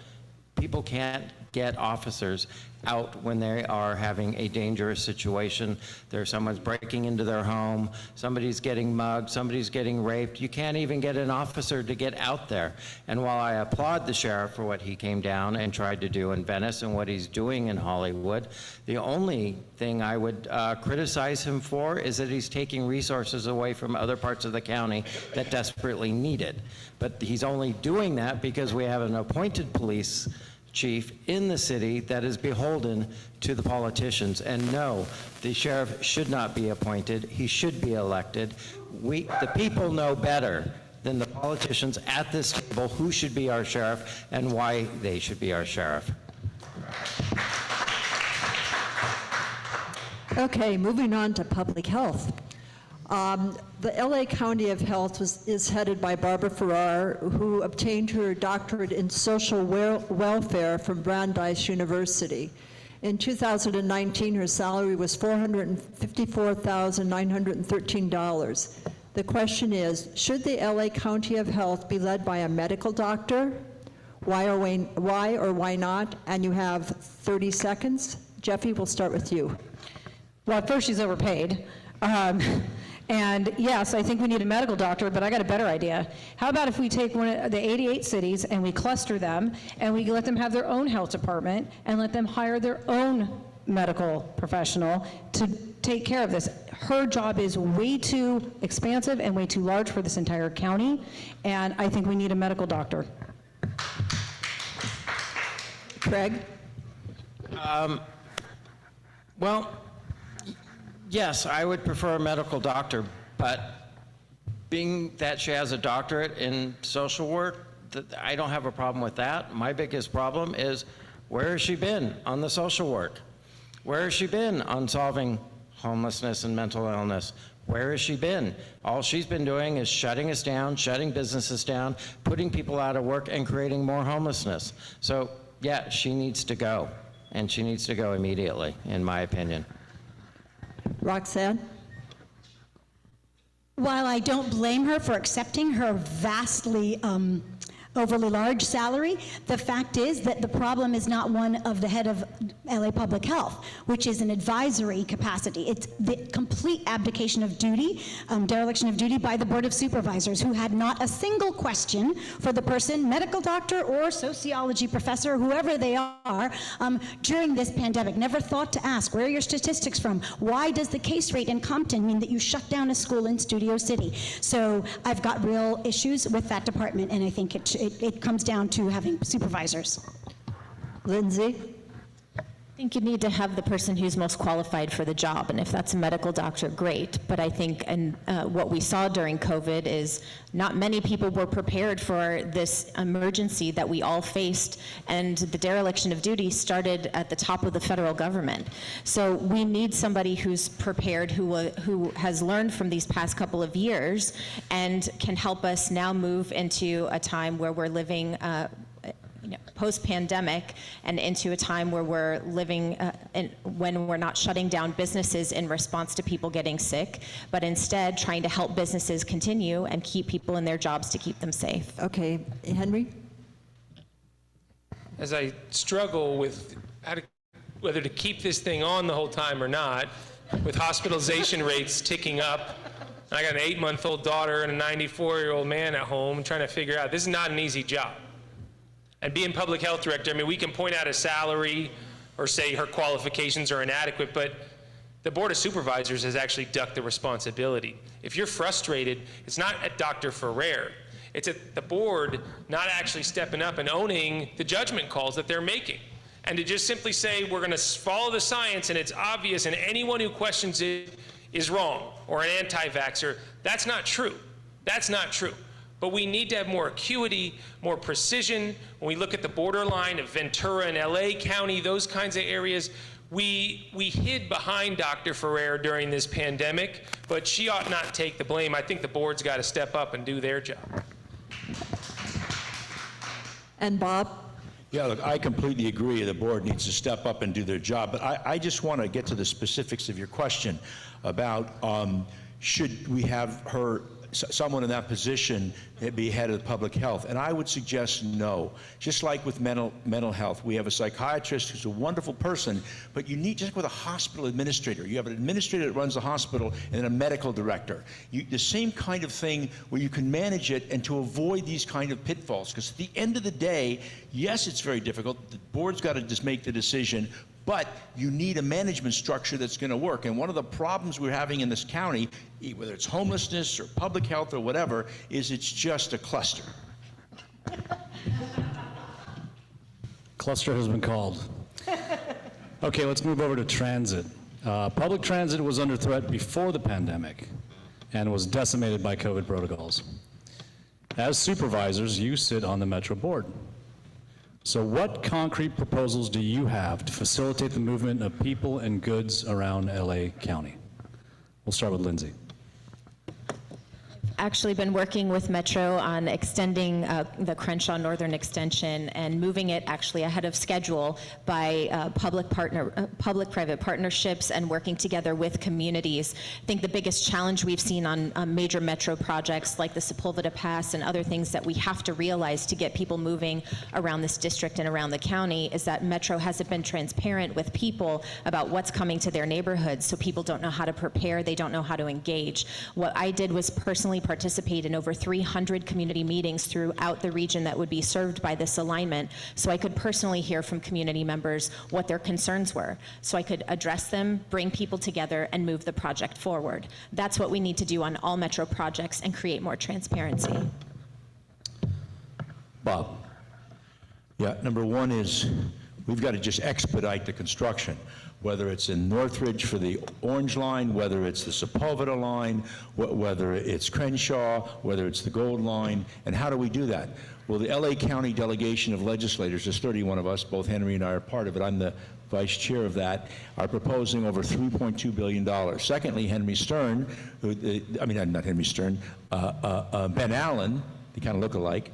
People can't get officers out when they are having a dangerous situation. Someone's breaking into their home, somebody's getting mugged, somebody's getting raped. You can't even get an officer to get out there. And while I applaud the sheriff for what he came down and tried to do in Venice and what he's doing in Hollywood, the only thing I would criticize him for is that he's taking resources away from other parts of the county that desperately need it. But he's only doing that because we have an appointed police chief in the city that is beholden to the politicians. And no, the sheriff should not be appointed. He should be elected. The people know better than the politicians at this table who should be our sheriff and why they should be our sheriff. Okay, moving on to public health. The LA County of Health is headed by Barbara Farrar, who obtained her doctorate in social welfare from Brandeis University. In 2019, her salary was $454,913. The question is, should the LA County of Health be led by a medical doctor? Why or why not? And you have 30 seconds. Jeffy, we'll start with you. Well, at first, she's overpaid. And yes, I think we need a medical doctor, but I got a better idea. How about if we take one of the 88 cities and we cluster them and we let them have their own health department and let them hire their own medical professional to take care of this. Her job is way too expansive and way too large for this entire county, and I think we need a medical doctor. Craig? Well, yes, I would prefer a medical doctor, but being that she has a doctorate in social work, I don't have a problem with that. My biggest problem is, where has she been on the social work? Where has she been on solving homelessness and mental illness? Where has she been? All she's been doing is shutting us down, shutting businesses down, putting people out of work, and creating more homelessness. So, yeah, she needs to go, and she needs to go immediately, in my opinion. Roxanne? While I don't blame her for accepting her vastly overly large salary, the fact is that the problem is not one of the head of LA Public Health, which is an advisory capacity. It's the complete abdication of duty, dereliction of duty by the Board of Supervisors, who had not a single question for the person, medical doctor or sociology professor, whoever they are, during this pandemic. Never thought to ask, where are your statistics from? Why does the case rate in Compton mean that you shut down a school in Studio City? So I've got real issues with that department, and I think it comes down to having supervisors. Lindsay? I think you need to have the person who's most qualified for the job, and if that's a medical doctor, great. But I think what we saw during COVID is not many people were prepared for this emergency that we all faced, and the dereliction of duty started at the top of the federal government. So we need somebody who's prepared, who has learned from these past couple of years, and can help us now move into a time where we're living post-pandemic and into a time where we're living when we're not shutting down businesses in response to people getting sick, but instead trying to help businesses continue and keep people in their jobs to keep them safe. Okay, Henry? As I struggle with whether to keep this thing on the whole time or not, with hospitalization rates ticking up, I got an 8-month-old daughter and a 94-year-old man at home trying to figure out, this is not an easy job. And being public health director, I mean, we can point out a salary or say her qualifications are inadequate, but the Board of Supervisors has actually ducked the responsibility. If you're frustrated, it's not at Dr. Ferrer. It's at the board not actually stepping up and owning the judgment calls that they're making. And to just simply say, we're going to follow the science and it's obvious and anyone who questions it is wrong, or an anti-vaxxer, that's not true. That's not true. But we need to have more acuity, more precision. When we look at the borderline of Ventura and LA County, those kinds of areas, we hid behind Dr. Ferrer during this pandemic, but she ought not take the blame. I think the board's got to step up and do their job. And Bob? Yeah, look, I completely agree. The board needs to step up and do their job. But I just want to get to the specifics of your question about should we have her someone in that position be head of public health? And I would suggest no. Just like with mental health, we have a psychiatrist who's a wonderful person, but you need, just like with a hospital administrator, you have an administrator that runs the hospital and then a medical director. The same kind of thing where you can manage it and to avoid these kind of pitfalls. Because at the end of the day, yes, it's very difficult. The board's got to just make the decision, but you need a management structure that's going to work. And one of the problems we're having in this county, whether it's homelessness or public health or whatever, is it's just a cluster. Cluster has been called. Okay, let's move over to transit. Public transit was under threat before the pandemic and was decimated by COVID protocols. As supervisors, you sit on the Metro Board. So what concrete proposals do you have to facilitate the movement of people and goods around LA County? We'll start with Lindsay. Actually been working with Metro on extending the Crenshaw Northern Extension and moving it actually ahead of schedule by public-private partnerships and working together with communities. I think the biggest challenge we've seen on major Metro projects like the Sepulveda Pass and other things that we have to realize to get people moving around this district and around the county is that Metro hasn't been transparent with people about what's coming to their neighborhoods, so people don't know how to prepare, they don't know how to engage. What I did was personally participate in over 300 community meetings throughout the region that would be served by this alignment, so I could personally hear from community members what their concerns were, so I could address them, bring people together, and move the project forward. That's what we need to do on all Metro projects and create more transparency. Bob. Yeah, number one is we've got to just expedite the construction, whether it's in Northridge for the Orange Line, whether it's the Sepulveda Line, whether it's Crenshaw, whether it's the Gold Line. And how do we do that? Well, the LA County Delegation of Legislators, there's 31 of us, both Henry and I are part of it, I'm the vice chair of that, are proposing over $3.2 billion. Secondly, Henry Stern, not Henry Stern, Ben Allen, they kind of look alike.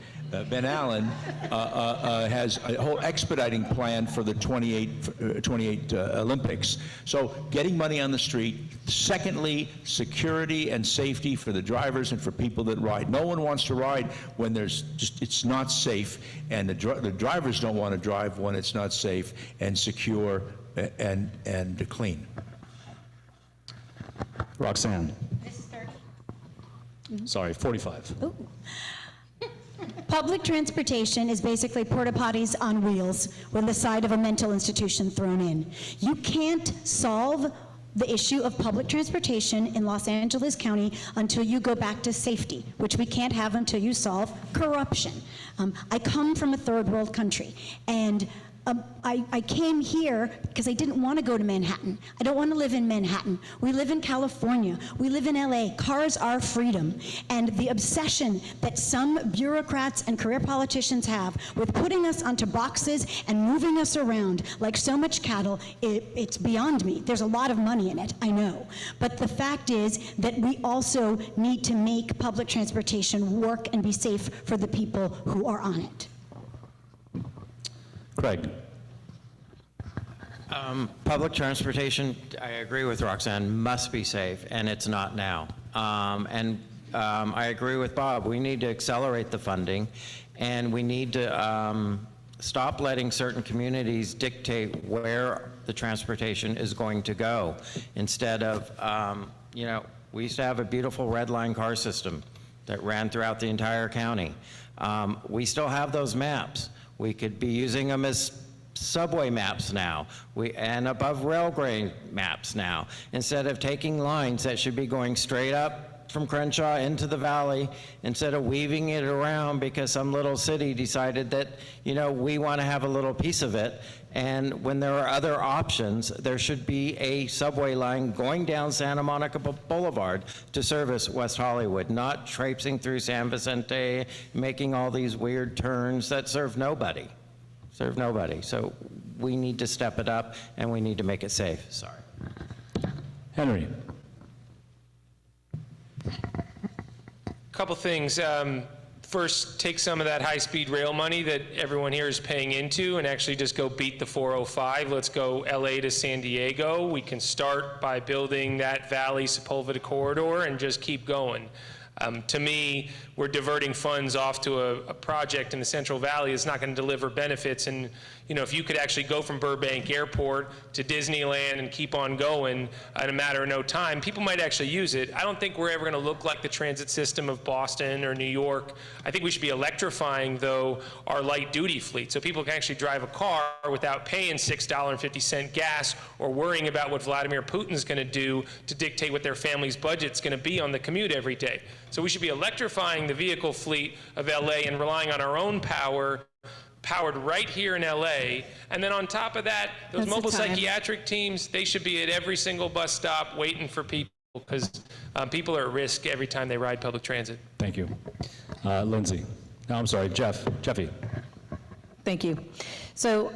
Ben Allen has a whole expediting plan for the 28 Olympics. So getting money on the street. Secondly, security and safety for the drivers and for people that ride. No one wants to ride when it's not safe, and the drivers don't want to drive when it's not safe and secure and clean. Roxanne. Sorry, 45. Ooh. Public transportation is basically porta potties on wheels with the side of a mental institution thrown in. You can't solve the issue of public transportation in Los Angeles County until you go back to safety, which we can't have until you solve corruption. I come from a third world country, and I came here because I didn't want to go to Manhattan. I don't want to live in Manhattan. We live in California. We live in LA. Cars are freedom. And the obsession that some bureaucrats and career politicians have with putting us onto boxes and moving us around like so much cattle, it's beyond me. There's a lot of money in it, I know. But the fact is that we also need to make public transportation work and be safe for the people who are on it. Craig. Public transportation, I agree with Roxanne, must be safe, and it's not now. I agree with Bob. We need to accelerate the funding, and we need to stop letting certain communities dictate where the transportation is going to go. Instead of, we used to have a beautiful red line car system that ran throughout the entire county. We still have those maps. We could be using them as subway maps now, and above rail grade maps now, instead of taking lines that should be going straight up from Crenshaw into the valley, instead of weaving it around because some little city decided that, we want to have a little piece of it. And when there are other options, there should be a subway line going down Santa Monica Boulevard to service West Hollywood, not traipsing through San Vicente, making all these weird turns that serve nobody. So we need to step it up, and we need to make it safe. Sorry. Henry. Couple things. First, take some of that high-speed rail money that everyone here is paying into and actually just go beat the 405. Let's go LA to San Diego. We can start by building that Valley Sepulveda corridor and just keep going. To me, we're diverting funds off to a project in the Central Valley that's not going to deliver benefits. And if you could actually go from Burbank Airport to Disneyland and keep on going in a matter of no time, people might actually use it. I don't think we're ever going to look like the transit system of Boston or New York. I think we should be electrifying, though, our light duty fleet so people can actually drive a car without paying $6.50 gas or worrying about what Vladimir Putin's going to do to dictate what their family's budget's going to be on the commute every day. So we should be electrifying the vehicle fleet of LA and relying on our own powered right here in LA. And then on top of that, those That's the mobile time. psychiatric teams, they should be at every single bus stop waiting for people, because people are at risk every time they ride public transit. Thank you. Lindsay. No, I'm sorry, Jeffy. Thank you. So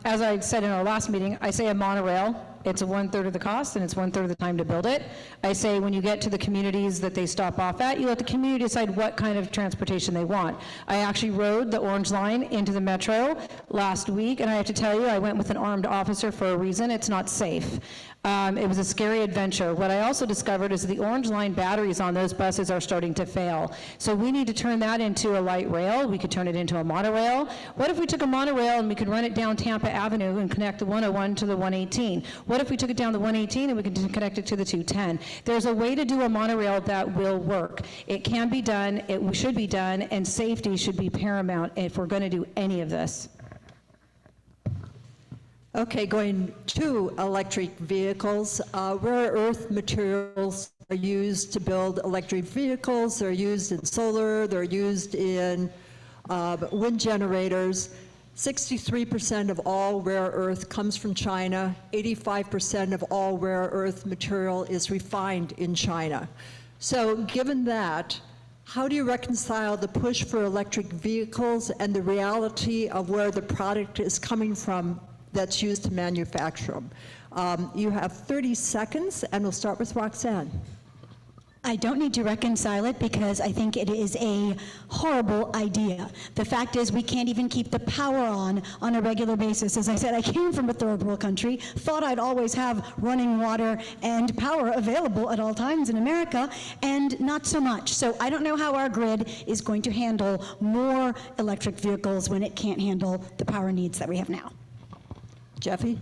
as I said in our last meeting, I say a monorail, it's 1/3 of the cost and it's 1/3 of the time to build it. I say when you get to the communities that they stop off at, you let the community decide what kind of transportation they want. I actually rode the Orange Line into the Metro last week, and I have to tell you, I went with an armed officer for a reason. It's not safe. It was a scary adventure. What I also discovered is the Orange Line batteries on those buses are starting to fail. So we need to turn that into a light rail. We could turn it into a monorail. What if we took a monorail and we could run it down Tampa Avenue and connect the 101 to the 118? What if we took it down the 118 and we could connect it to the 210? There's a way to do a monorail that will work. It can be done, it should be done, and safety should be paramount if we're going to do any of this. Okay, going to electric vehicles, rare earth materials are used to build electric vehicles. They're used in solar, they're used in wind generators. 63% of all rare earth comes from China. 85% of all rare earth material is refined in China. So given that, how do you reconcile the push for electric vehicles and the reality of where the product is coming from that's used to manufacture them? You have 30 seconds, and we'll start with Roxanne. I don't need to reconcile it because I think it is a horrible idea. The fact is we can't even keep the power on a regular basis. As I said, I came from a third world country, thought I'd always have running water and power available at all times in America, and not so much. So I don't know how our grid is going to handle more electric vehicles when it can't handle the power needs that we have now. Jeffy?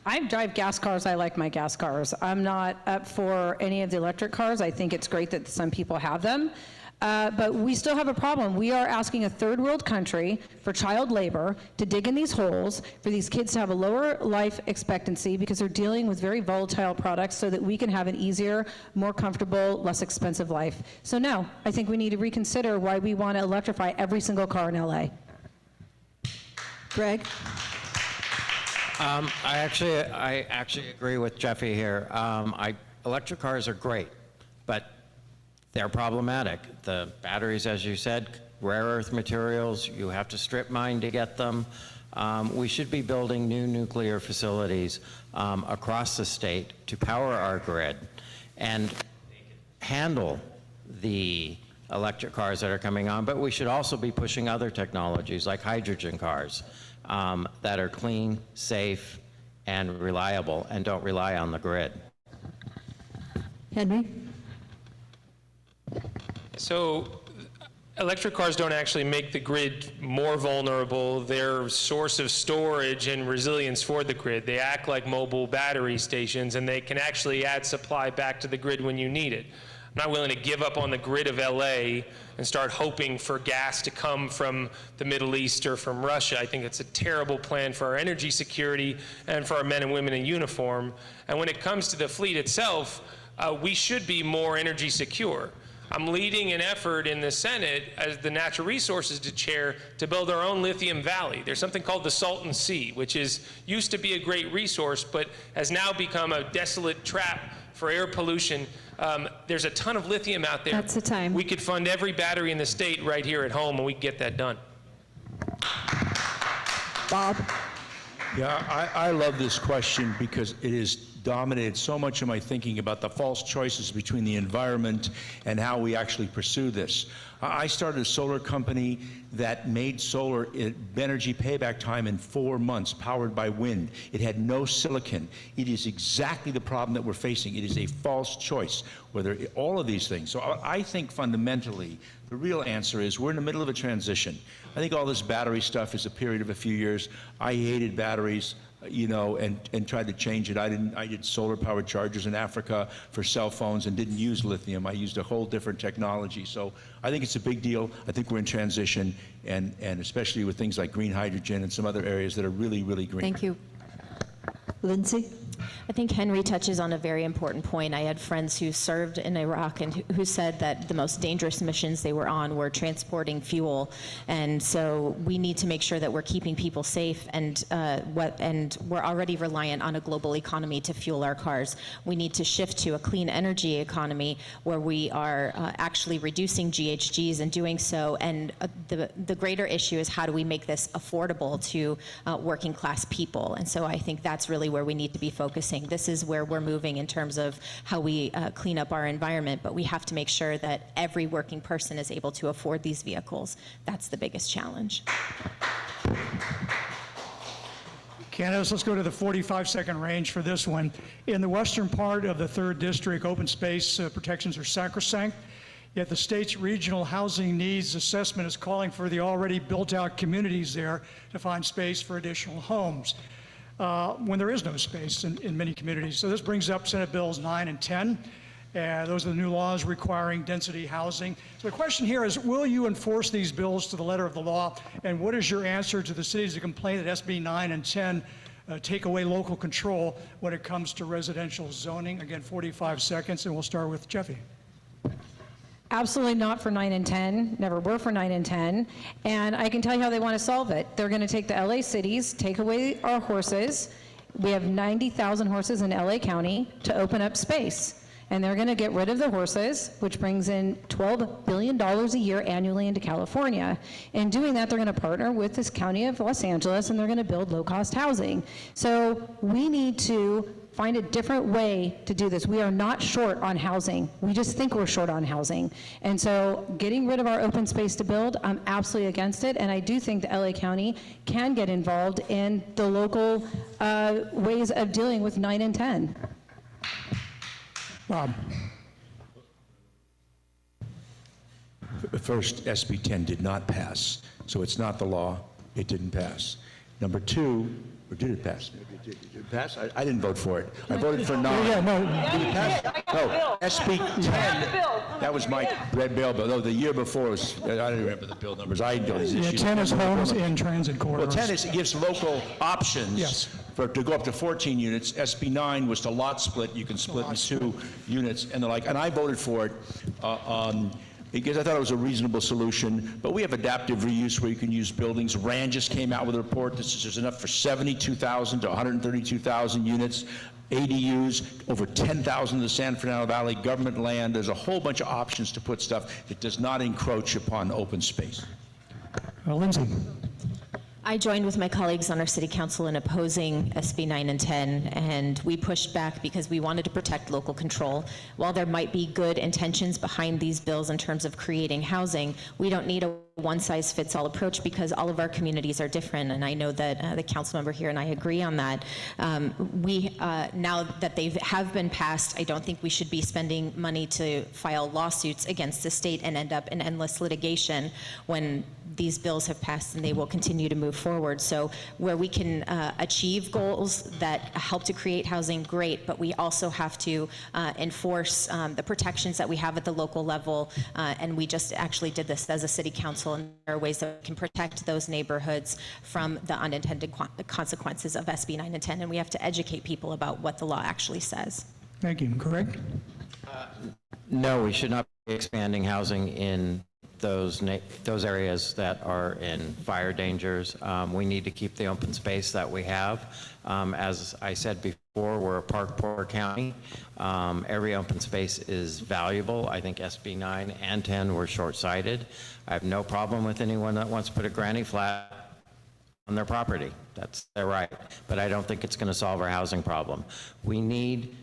I drive gas cars. I like my gas cars. I'm not up for any of the electric cars. I think it's great that some people have them. But we still have a problem. We are asking a third world country for child labor to dig in these holes, for these kids to have a lower life expectancy because they're dealing with very volatile products, so that we can have an easier, more comfortable, less expensive life. So no, I think we need to reconsider why we want to electrify every single car in LA. Greg? I actually agree with Jeffy here. Electric cars are great, but they're problematic. The batteries, as you said, rare earth materials, you have to strip mine to get them. We should be building new nuclear facilities across the state to power our grid and handle the electric cars that are coming on, but we should also be pushing other technologies like hydrogen cars that are clean, safe, and reliable, and don't rely on the grid. Henry? So electric cars don't actually make the grid more vulnerable. They're a source of storage and resilience for the grid. They act like mobile battery stations, and they can actually add supply back to the grid when you need it. I'm not willing to give up on the grid of LA and start hoping for gas to come from the Middle East or from Russia. I think it's a terrible plan for our energy security and for our men and women in uniform. And when it comes to the fleet itself, we should be more energy secure. I'm leading an effort in the Senate as the Natural Resources Chair to build our own lithium valley. There's something called the Salton Sea, which used to be a great resource, but has now become a desolate trap for air pollution. There's a ton of lithium out there. That's the time. We could fund every battery in the state right here at home, and we could get that done. Bob? Yeah, I love this question because it has dominated so much of my thinking about the false choices between the environment and how we actually pursue this. I started a solar company that made solar energy payback time in 4 months, powered by wind. It had no silicon. It is exactly the problem that we're facing. It is a false choice, whether all of these things. So I think fundamentally, the real answer is we're in the middle of a transition. I think all this battery stuff is a period of a few years. I hated batteries, you know, and tried to change it. I did solar-powered chargers in Africa for cell phones and didn't use lithium. I used a whole different technology. So I think it's a big deal. I think we're in transition, and especially with things like green hydrogen and some other areas that are really, really green. Thank you. Lindsay? I think Henry touches on a very important point. I had friends who served in Iraq and who said that the most dangerous missions they were on were transporting fuel. And so we need to make sure that we're keeping people safe, and we're already reliant on a global economy to fuel our cars. We need to shift to a clean energy economy where we are actually reducing GHGs and doing so. And the greater issue is how do we make this affordable to working class people? And so I think that's really where we need to be focusing. This is where we're moving in terms of how we clean up our environment, but we have to make sure that every working person is able to afford these vehicles. That's the biggest challenge. Candidates, let's go to the 45-second range for this one. In the western part of the 3rd District, open space protections are sacrosanct, yet the state's regional housing needs assessment is calling for the already built-out communities there to find space for additional homes. When there is no space in many communities. So this brings up Senate Bills 9 and 10. Those are the new laws requiring density housing. So the question here is, will you enforce these bills to the letter of the law? And what is your answer to the cities that complain that SB 9 and 10 take away local control when it comes to residential zoning? Again, 45 seconds, and we'll start with Jeffy. Absolutely not for 9 and 10, never were for 9 and 10, and I can tell you how they want to solve it. They're going to take the LA cities, take away our horses. We have 90,000 horses in LA County to open up space, and they're going to get rid of the horses, which brings in $12 billion a year annually into California. In doing that, they're going to partner with this County of Los Angeles, and they're going to build low-cost housing. So we need to find a different way to do this. We are not short on housing. We just think we're short on housing. And so getting rid of our open space to build, I'm absolutely against it. And I do think the LA County can get involved in the local ways of dealing with 9 and 10. Bob. First, SB 10 did not pass. So it's not the law. It didn't pass. Number two, or did it pass? Did it pass? I didn't vote for it. I voted for 9. Yeah, no. Did it pass? No, SB 10, that was my red bill. No, the year before was, I don't remember the bill numbers. I know these issues. 10 is homes in transit corridors. Well, 10 is, it gives local options. Yes. To go up to 14 units. SB 9 was the lot split. You can split into 2 units and the like. And I voted for it because I thought it was a reasonable solution. But we have adaptive reuse where you can use buildings. RAND just came out with a report that says there's enough for 72,000 to 132,000 units. ADUs, over 10,000 in the San Fernando Valley, government land. There's a whole bunch of options to put stuff that does not encroach upon open space. Lindsay. I joined with my colleagues on our city council in opposing SB 9 and 10, and we pushed back because we wanted to protect local control. While there might be good intentions behind these bills in terms of creating housing, we don't need a one-size-fits-all approach because all of our communities are different, and I know that the council member here and I agree on that. Now that they have been passed, I don't think we should be spending money to file lawsuits against the state and end up in endless litigation when these bills have passed and they will continue to move forward. So where we can achieve goals that help to create housing, great, but we also have to enforce the protections that we have at the local level, and we just actually did this as a city council, and there are ways that we can protect those neighborhoods from the unintended consequences of SB 9 and 10, and we have to educate people about what the law actually says. Thank you. Greg? No, we should not be expanding housing in those areas that are in fire dangers. We need to keep the open space that we have. As I said before, we're a park-poor county. Every open space is valuable. I think SB 9 and 10 were short-sighted. I have no problem with anyone that wants to put a granny flat their property. That's their right. But I don't think it's going to solve our housing problem. We need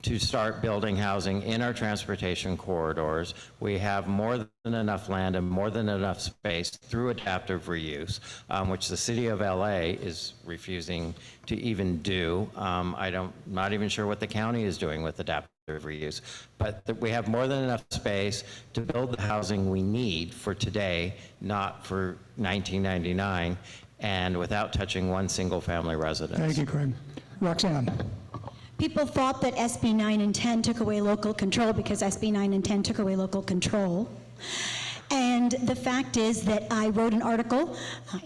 to start building housing in our transportation corridors. We have more than enough land and more than enough space through adaptive reuse, which the city of LA is refusing to even do. Not even sure what the county is doing with adaptive reuse, but we have more than enough space to build the housing we need for today, not for 1999, and without touching one single family residence. Thank you, Craig. Roxanne. People thought that SB 9 and 10 took away local control because SB 9 and 10 took away local control. And the fact is that I wrote an article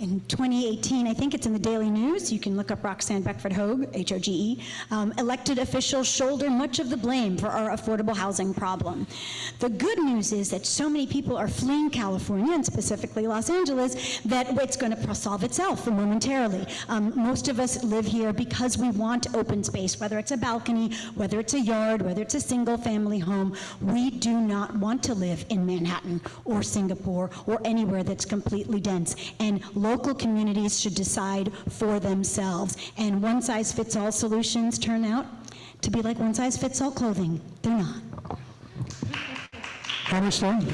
in 2018, I think it's in the Daily News, you can look up Roxanne Beckford Hogue, H-O-G-E, elected officials shoulder much of the blame for our affordable housing problem. The good news is that so many people are fleeing California, and specifically Los Angeles, that it's going to solve itself momentarily. Most of us live here because we want open space, whether it's a balcony, whether it's a yard, whether it's a single family home. We do not want to live in Manhattan or Singapore or anywhere that's completely dense, and local communities should decide for themselves. And one-size-fits-all solutions turn out to be like one-size-fits-all clothing. They're not. Henry Stone.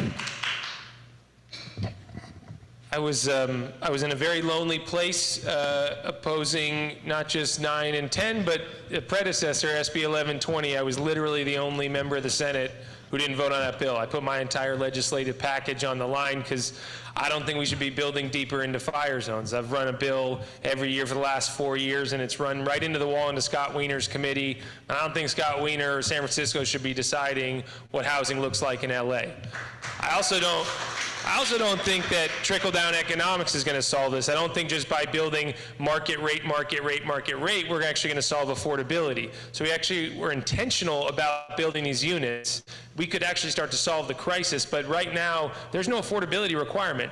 I was in a very lonely place opposing not just 9 and 10, but the predecessor, SB 1120. I was literally the only member of the Senate who didn't vote on that bill. I put my entire legislative package on the line because I don't think we should be building deeper into fire zones. I've run a bill every year for the last 4 years, and it's run right into the wall into Scott Wiener's committee. And I don't think Scott Wiener or San Francisco should be deciding what housing looks like in LA. I also don't think that trickle-down economics is going to solve this. I don't think just by building market rate, we're actually going to solve affordability. So we're intentional about building these units. We could actually start to solve the crisis, but right now, there's no affordability requirement.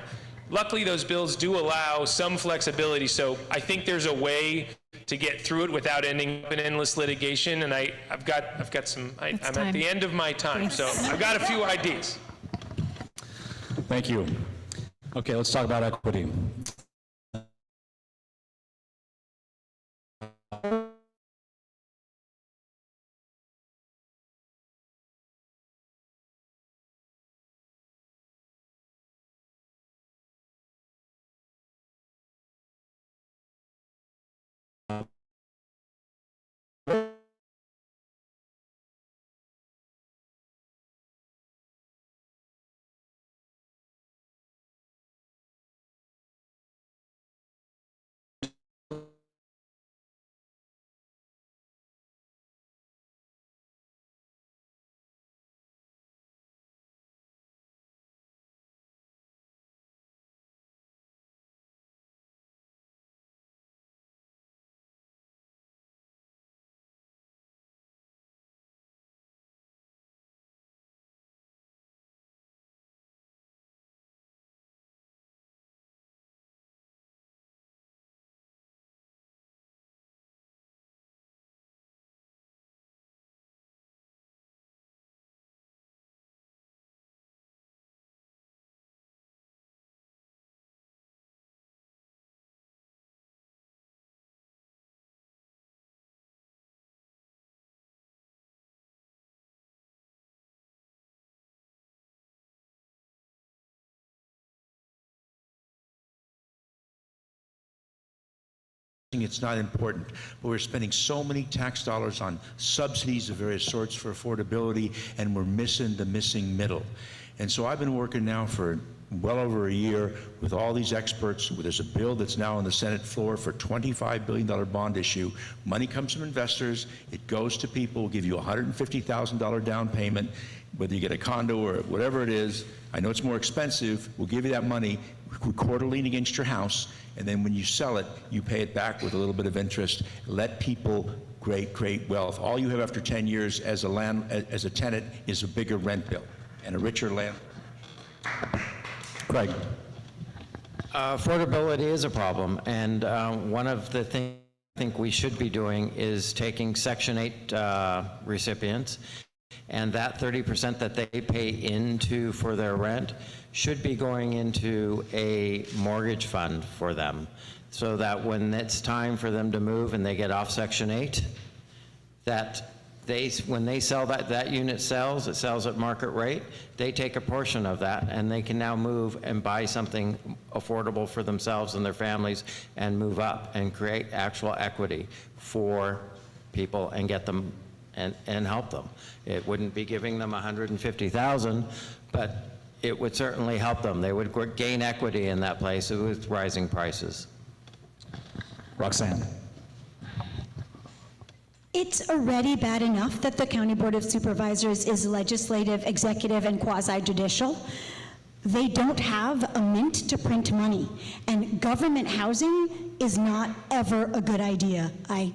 Luckily, those bills do allow some flexibility, so I think there's a way to get through it without ending up in endless litigation, and I've got some, I'm at the end of my time, so I've got a few ideas. Thank you. Okay, let's talk about equity. It's not important, but we're spending so many tax dollars on subsidies of various sorts for affordability, and we're missing the missing middle. And so I've been working now for well over a year with all these experts. There's a bill that's now on the Senate floor for $25 billion bond issue. Money comes from investors. It goes to people. We'll give you a $150,000 down payment, whether you get a condo or whatever it is. I know it's more expensive. We'll give you that money, record a lien against your house, and then when you sell it, you pay it back with a little bit of interest. Let people create wealth. All you have after 10 years as a tenant is a bigger rent bill and a richer landlord. Craig. Affordability is a problem, and one of the things I think we should be doing is taking Section 8 recipients, and that 30% that they pay into for their rent should be going into a mortgage fund for them. so that when it's time for them to move and they get off Section 8, that when they sell that unit sells, it sells at market rate, they take a portion of that and they can now move and buy something affordable for themselves and their families and move up and create actual equity for people and get them and help them. It wouldn't be giving them $150,000, but it would certainly help them. They would gain equity in that place with rising prices. Roxanne. It's already bad enough that the County Board of Supervisors is legislative, executive, and quasi-judicial. They don't have a mint to print money, and government housing is not ever a good idea. I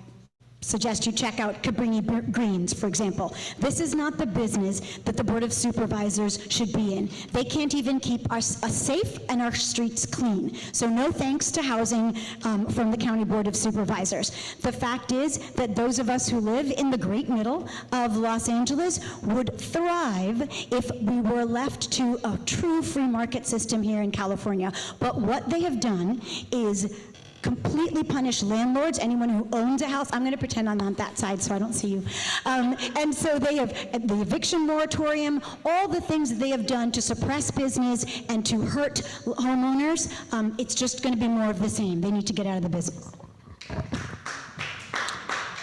suggest you check out Cabrini Greens, for example. This is not the business that the Board of Supervisors should be in. They can't even keep us safe and our streets clean. So no thanks to housing from the County Board of Supervisors. The fact is that those of us who live in the great middle of Los Angeles would thrive if we were left to a true free market system here in California. But what they have done is completely punish landlords, anyone who owns a house. I'm going to pretend I'm on that side so I don't see you. And so they have the eviction moratorium, all the things that they have done to suppress business and to hurt homeowners. It's just going to be more of the same. They need to get out of the business.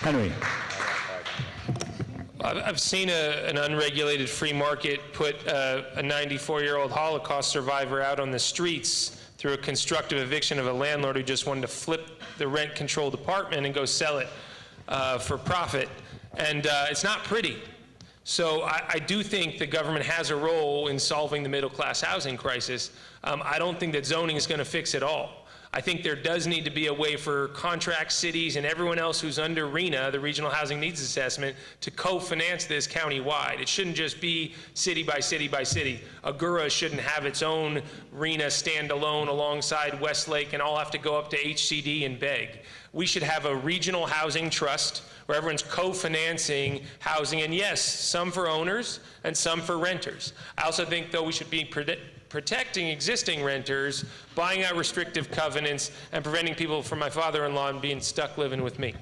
Henry. I've seen an unregulated free market put a 94-year-old Holocaust survivor out on the streets through a constructive eviction of a landlord who just wanted to flip the rent-controlled apartment and go sell it for profit. And it's not pretty. So I do think the government has a role in solving the middle-class housing crisis. I don't think that zoning is going to fix it all. I think there does need to be a way for contract cities and everyone else who's under RHNA, the Regional Housing Needs Assessment, to co-finance this county-wide. It shouldn't just be city by city by city. Agoura shouldn't have its own RHNA standalone alongside Westlake and all have to go up to HCD and beg. We should have a regional housing trust where everyone's co-financing housing, and yes, some for owners and some for renters. I also think, though, we should be protecting existing renters, buying out restrictive covenants, and preventing people from my father-in-law and being stuck living with me.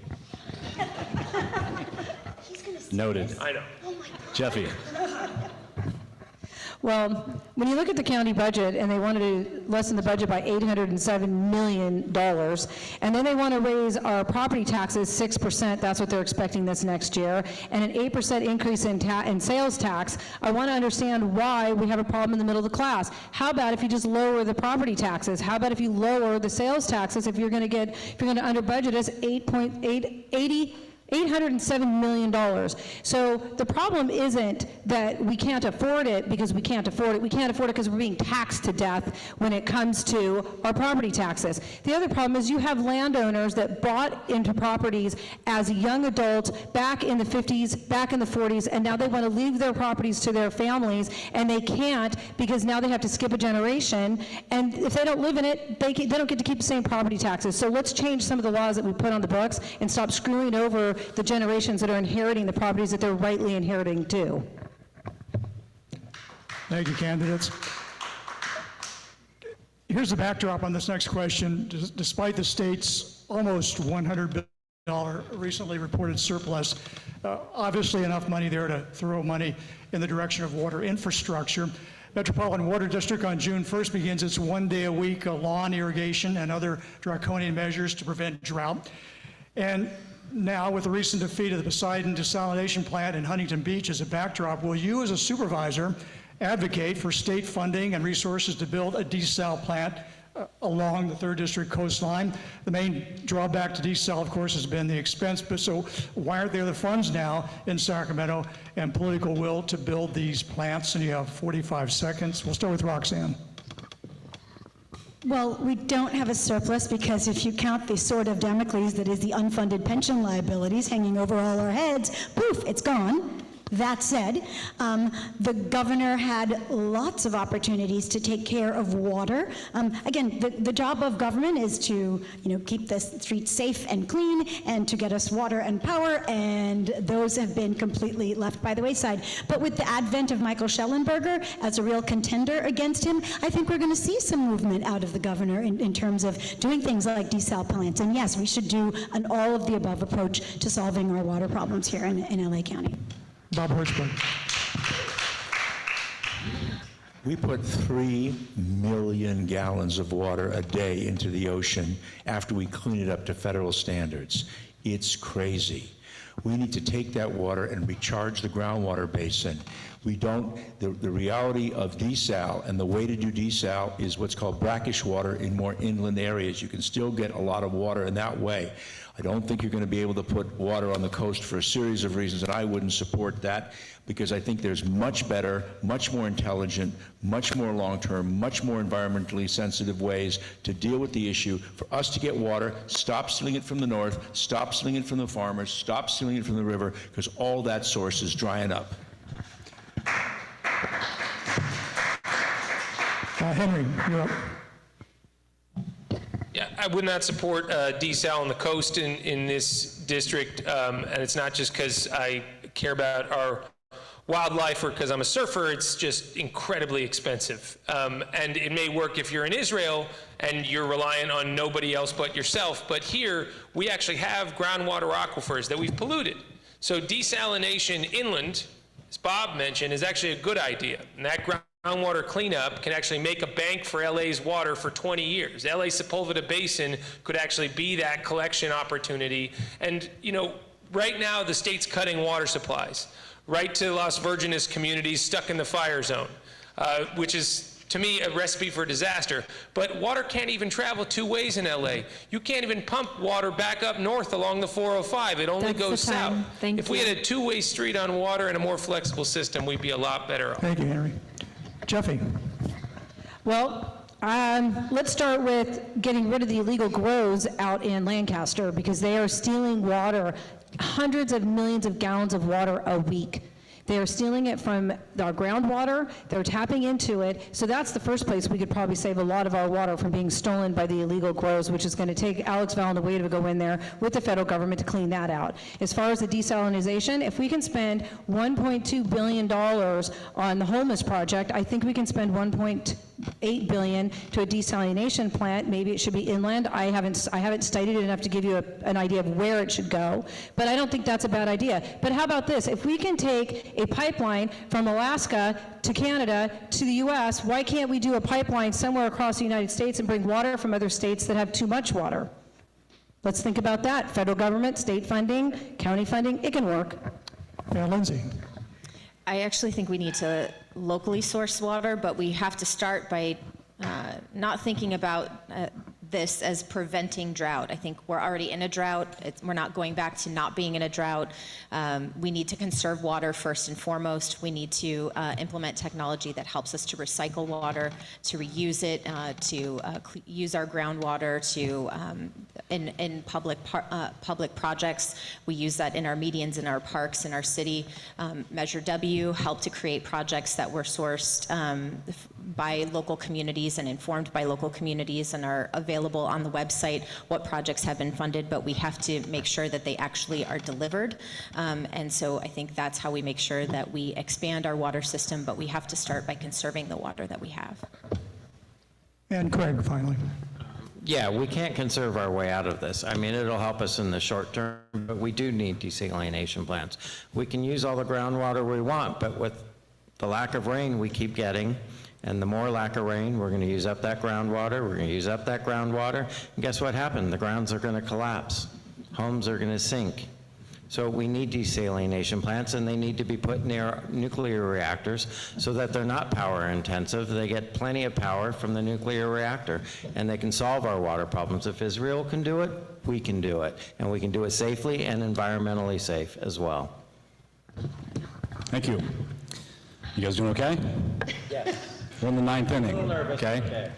Noted. I know. Jeffy. Well, when you look at the county budget, and they wanted to lessen the budget by $807 million, and then they want to raise our property taxes 6%, that's what they're expecting this next year, and an 8% increase in sales tax, I want to understand why we have a problem in the middle of the class. How about if you just lower the property taxes? How about if you lower the sales taxes if you're going to under budget us $807 million. So the problem isn't that we can't afford it because we can't afford it. We can't afford it because we're being taxed to death when it comes to our property taxes. The other problem is you have landowners that bought into properties as young adults back in the 50s, back in the 40s, and now they want to leave their properties to their families, and they can't because now they have to skip a generation, and if they don't live in it, they don't get to keep the same property taxes. So let's change some of the laws that we put on the books and stop screwing over the generations that are inheriting the properties that they're rightly inheriting too. Thank you, candidates. Here's the backdrop on this next question. Despite the state's almost $100 billion recently reported surplus, obviously enough money there to throw money in the direction of water infrastructure. Metropolitan Water District on June 1st begins its one-day-a-week lawn irrigation and other draconian measures to prevent drought. And now, with the recent defeat of the Poseidon desalination plant in Huntington Beach as a backdrop, will you as a supervisor advocate for state funding and resources to build a desal plant along the 3rd District coastline? The main drawback to desal, of course, has been the expense, but so why aren't there the funds now in Sacramento and political will to build these plants? And you have 45 seconds. We'll start with Roxanne. Well, we don't have a surplus because if you count the sword of Damocles that is the unfunded pension liabilities hanging over all our heads, poof, it's gone. That said, the governor had lots of opportunities to take care of water. Again, the job of government is to, keep the streets safe and clean and to get us water and power, and those have been completely left by the wayside. But with the advent of Michael Schellenberger as a real contender against him, I think we're going to see some movement out of the governor in terms of doing things like desal plants. And yes, we should do an all-of-the-above approach to solving our water problems here in LA County. Bob Hertzberg. We put 3 million gallons of water a day into the ocean after we clean it up to federal standards. It's crazy. We need to take that water and recharge the groundwater basin. We don't, the reality of desal and the way to do desal is what's called brackish water in more inland areas. You can still get a lot of water in that way. I don't think you're going to be able to put water on the coast for a series of reasons, and I wouldn't support that because I think there's much better, much more intelligent, much more long-term, much more environmentally sensitive ways to deal with the issue. For us to get water, stop stealing it from the north, stop stealing it from the farmers, stop stealing it from the river, because all that source is drying up. Henry, you're up. Yeah, I would not support desal on the coast in this district, and it's not just because I care about our wildlife or because I'm a surfer. It's just incredibly expensive. And it may work if you're in Israel and you're reliant on nobody else but yourself, but here we actually have groundwater aquifers that we've polluted. So desalination inland, as Bob mentioned, is actually a good idea, and that groundwater cleanup can actually make a bank for LA's water for 20 years. LA's Sepulveda Basin could actually be that collection opportunity. And, right now the state's cutting water supplies right to Las Virgenes communities stuck in the fire zone, which is, to me, a recipe for disaster. But water can't even travel 2 ways in LA. You can't even pump water back up north along the 405. It only goes south. If we had a 2-way street on water and a more flexible system, we'd be a lot better off. Thank you, Henry. Jeffy. Well, let's start with getting rid of the illegal grows out in Lancaster because they are stealing water, hundreds of millions of gallons of water a week. They are stealing it from our groundwater, they're tapping into it, so that's the first place we could probably save a lot of our water from being stolen by the illegal grows, which is going to take Alex Valenaway to go in there with the federal government to clean that out. As far as the desalinization, if we can spend $1.2 billion on the homeless project, I think we can spend $1.8 billion to a desalination plant. Maybe it should be inland. I haven't studied it enough to give you an idea of where it should go, but I don't think that's a bad idea. But how about this? If we can take a pipeline from Alaska to Canada to the U.S., why can't we do a pipeline somewhere across the United States and bring water from other states that have too much water? Let's think about that. Federal government, state funding, county funding, it can work. Yeah, Lindsay. I actually think we need to locally source water, but we have to start by not thinking about this as preventing drought. I think we're already in a drought. We're not going back to not being in a drought. We need to conserve water first and foremost. We need to implement technology that helps us to recycle water, to reuse it, to use our groundwater to in public projects. We use that in our medians, in our parks, in our city. Measure W helped to create projects that were sourced by local communities and informed by local communities and are available on the website what projects have been funded, but we have to make sure that they actually are delivered. And so I think that's how we make sure that we expand our water system, but we have to start by conserving the water that we have. And Craig, finally. Yeah, we can't conserve our way out of this. I mean, it'll help us in the short term, but we do need desalination plants. We can use all the groundwater we want, but with the lack of rain we keep getting, and the more lack of rain, we're going to use up that groundwater, we're going to use up that groundwater, and guess what happened? The grounds are going to collapse. Homes are going to sink. So we need desalination plants, and they need to be put near nuclear reactors so that they're not power intensive. They get plenty of power from the nuclear reactor, and they can solve our water problems. If Israel can do it, we can do it, and we can do it safely and environmentally safe as well. Thank you. You guys doing okay? Yes. We're in the 9th inning. A little nervous, okay.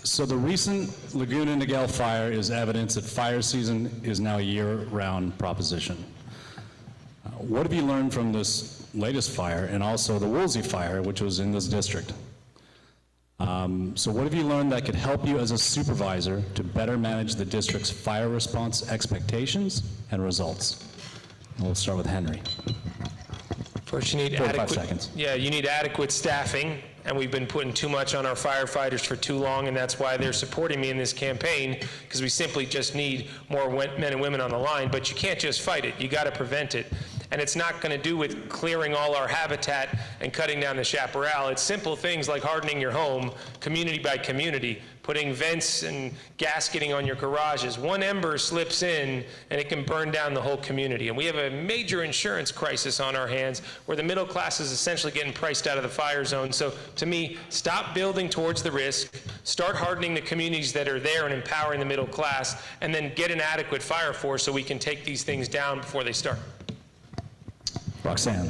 So the recent Laguna Niguel fire is evidence that fire season is now a year-round proposition. What have you learned from this latest fire and also the Woolsey fire, which was in this district? So what have you learned that could help you as a supervisor to better manage the district's fire response expectations and results? We'll start with Henry. First, you need 45 seconds. Yeah, you need adequate staffing, and we've been putting too much on our firefighters for too long, and that's why they're supporting me in this campaign, because we simply just need more men and women on the line. But you can't just fight it, you got to prevent it. And it's not going to do with clearing all our habitat and cutting down the chaparral. It's simple things like hardening your home, community by community, putting vents and gasketing on your garages. One ember slips in and it can burn down the whole community. And we have a major insurance crisis on our hands where the middle class is essentially getting priced out of the fire zone. So to me, stop building towards the risk, start hardening the communities that are there and empowering the middle class, and then get an adequate fire force so we can take these things down before they start. Roxanne.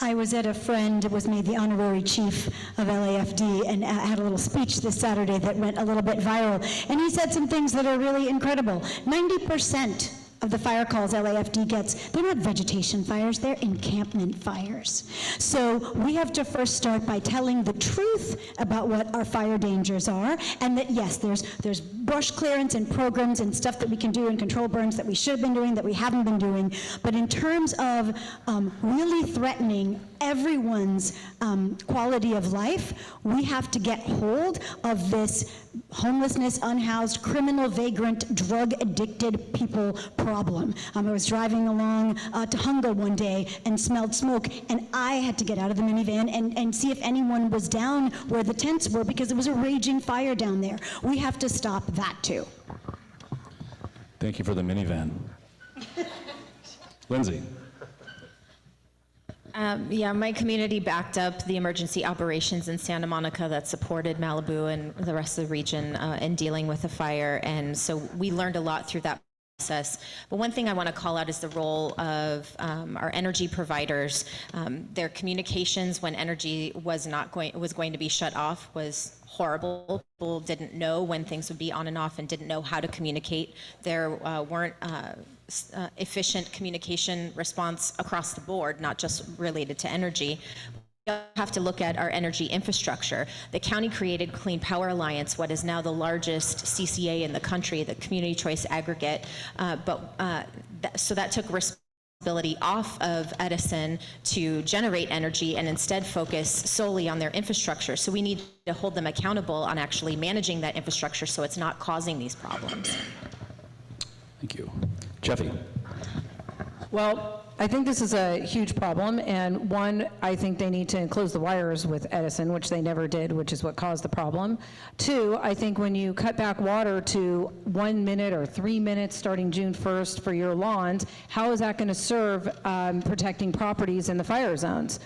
I was at a friend, was made the honorary chief of LAFD, and had a little speech this Saturday that went a little bit viral. And he said some things that are really incredible. 90% of the fire calls LAFD gets, they're not vegetation fires, they're encampment fires. So we have to first start by telling the truth about what our fire dangers are, and that yes, there's brush clearance and programs and stuff that we can do and control burns that we should have been doing that we haven't been doing. But in terms of really threatening everyone's quality of life, we have to get hold of this homelessness, unhoused, criminal, vagrant, drug-addicted people problem. I was driving along Tahunga one day and smelled smoke, and I had to get out of the minivan and see if anyone was down where the tents were because it was a raging fire down there. We have to stop that too. Thank you for the minivan. Lindsay. Yeah, my community backed up the emergency operations in Santa Monica that supported Malibu and the rest of the region in dealing with the fire, and so we learned a lot through that process. But one thing I want to call out is the role of our energy providers. Their communications when energy was going to be shut off was horrible. People didn't know when things would be on and off and didn't know how to communicate. There weren't efficient communication response across the board, not just related to energy. We have to look at our energy infrastructure. The county created Clean Power Alliance, what is now the largest CCA in the country, the community choice aggregate. So that took responsibility off of Edison to generate energy and instead focus solely on their infrastructure. So we need to hold them accountable on actually managing that infrastructure so it's not causing these problems. Thank you. Jeffy. Well, I think this is a huge problem, and one, I think they need to enclose the wires with Edison, which they never did, which is what caused the problem. Two, I think when you cut back water to 1 minute or 3 minutes starting June 1st for your lawns, how is that going to serve protecting properties in the fire zones?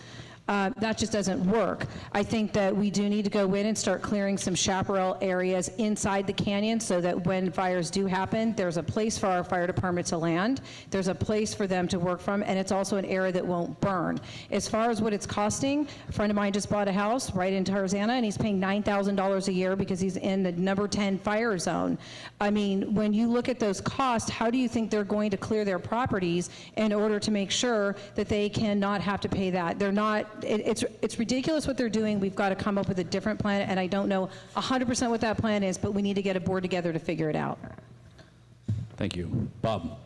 That just doesn't work. I think that we do need to go in and start clearing some chaparral areas inside the canyon so that when fires do happen, there's a place for our fire department to land, there's a place for them to work from, and it's also an area that won't burn. As far as what it's costing, a friend of mine just bought a house right in Tarzana, and he's paying $9,000 a year because he's in the number 10 fire zone. I mean, when you look at those costs, how do you think they're going to clear their properties in order to make sure that they cannot have to pay that? They're not. It's ridiculous what they're doing. We've got to come up with a different plan, and I don't know 100% what that plan is, but we need to get a board together to figure it out. Thank you. Bob.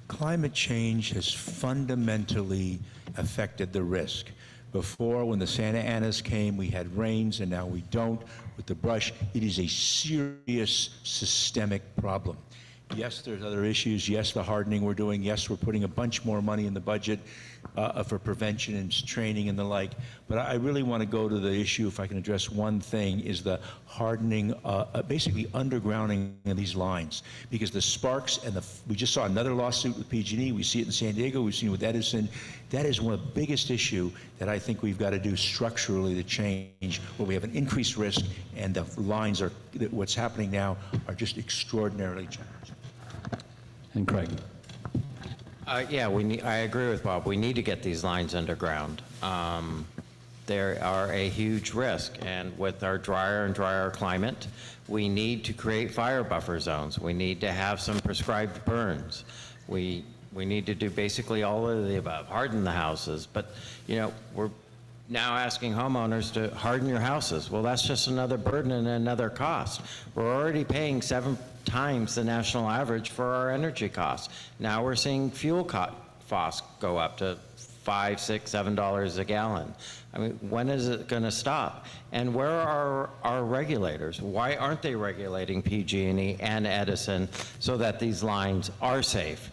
Climate change has fundamentally affected the risk. Before, when the Santa Anas came, we had rains, and now we don't. With the brush, it is a serious systemic problem. Yes, there's other issues. Yes, the hardening we're doing. Yes, we're putting a bunch more money in the budget for prevention and training and the like. But I really want to go to the issue, if I can address one thing, is the hardening, basically undergrounding of these lines. Because the sparks and we just saw another lawsuit with PG&E. We see it in San Diego. We've seen it with Edison. That is one of the biggest issue that I think we've got to do structurally to change, where we have an increased risk and the lines are, what's happening now are just extraordinarily challenging. And Craig. Yeah, I agree with Bob. We need to get these lines underground. they are a huge risk. And with our drier and drier climate, we need to create fire buffer zones. We need to have some prescribed burns. We need to do basically all of the above, harden the houses. But, you know, we're now asking homeowners to harden your houses. Well, that's just another burden and another cost. We're already paying 7 times the national average for our energy costs. Now we're seeing fuel costs go up to $5, $6, $7 a gallon. I mean, when is it going to stop? And where are our regulators? Why aren't they regulating PG&E and Edison so that these lines are safe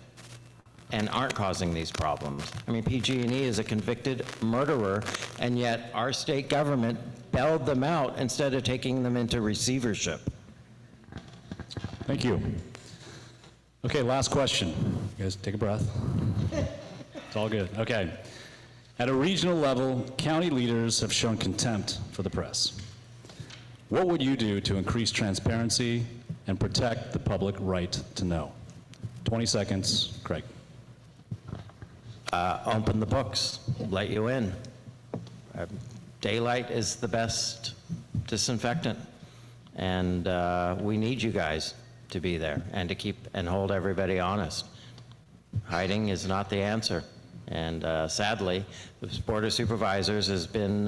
and aren't causing these problems? I mean, PG&E is a convicted murderer, and yet our state government bailed them out instead of taking them into receivership. Thank you. Okay, last question. You guys take a breath. It's all good. Okay. At a regional level, county leaders have shown contempt for the press. What would you do to increase transparency and protect the public right to know? 20 seconds, Craig. Open the books, let you in. Daylight is the best disinfectant, and we need you guys to be there and to keep and hold everybody honest. Hiding is not the answer, and sadly, the Board of Supervisors has been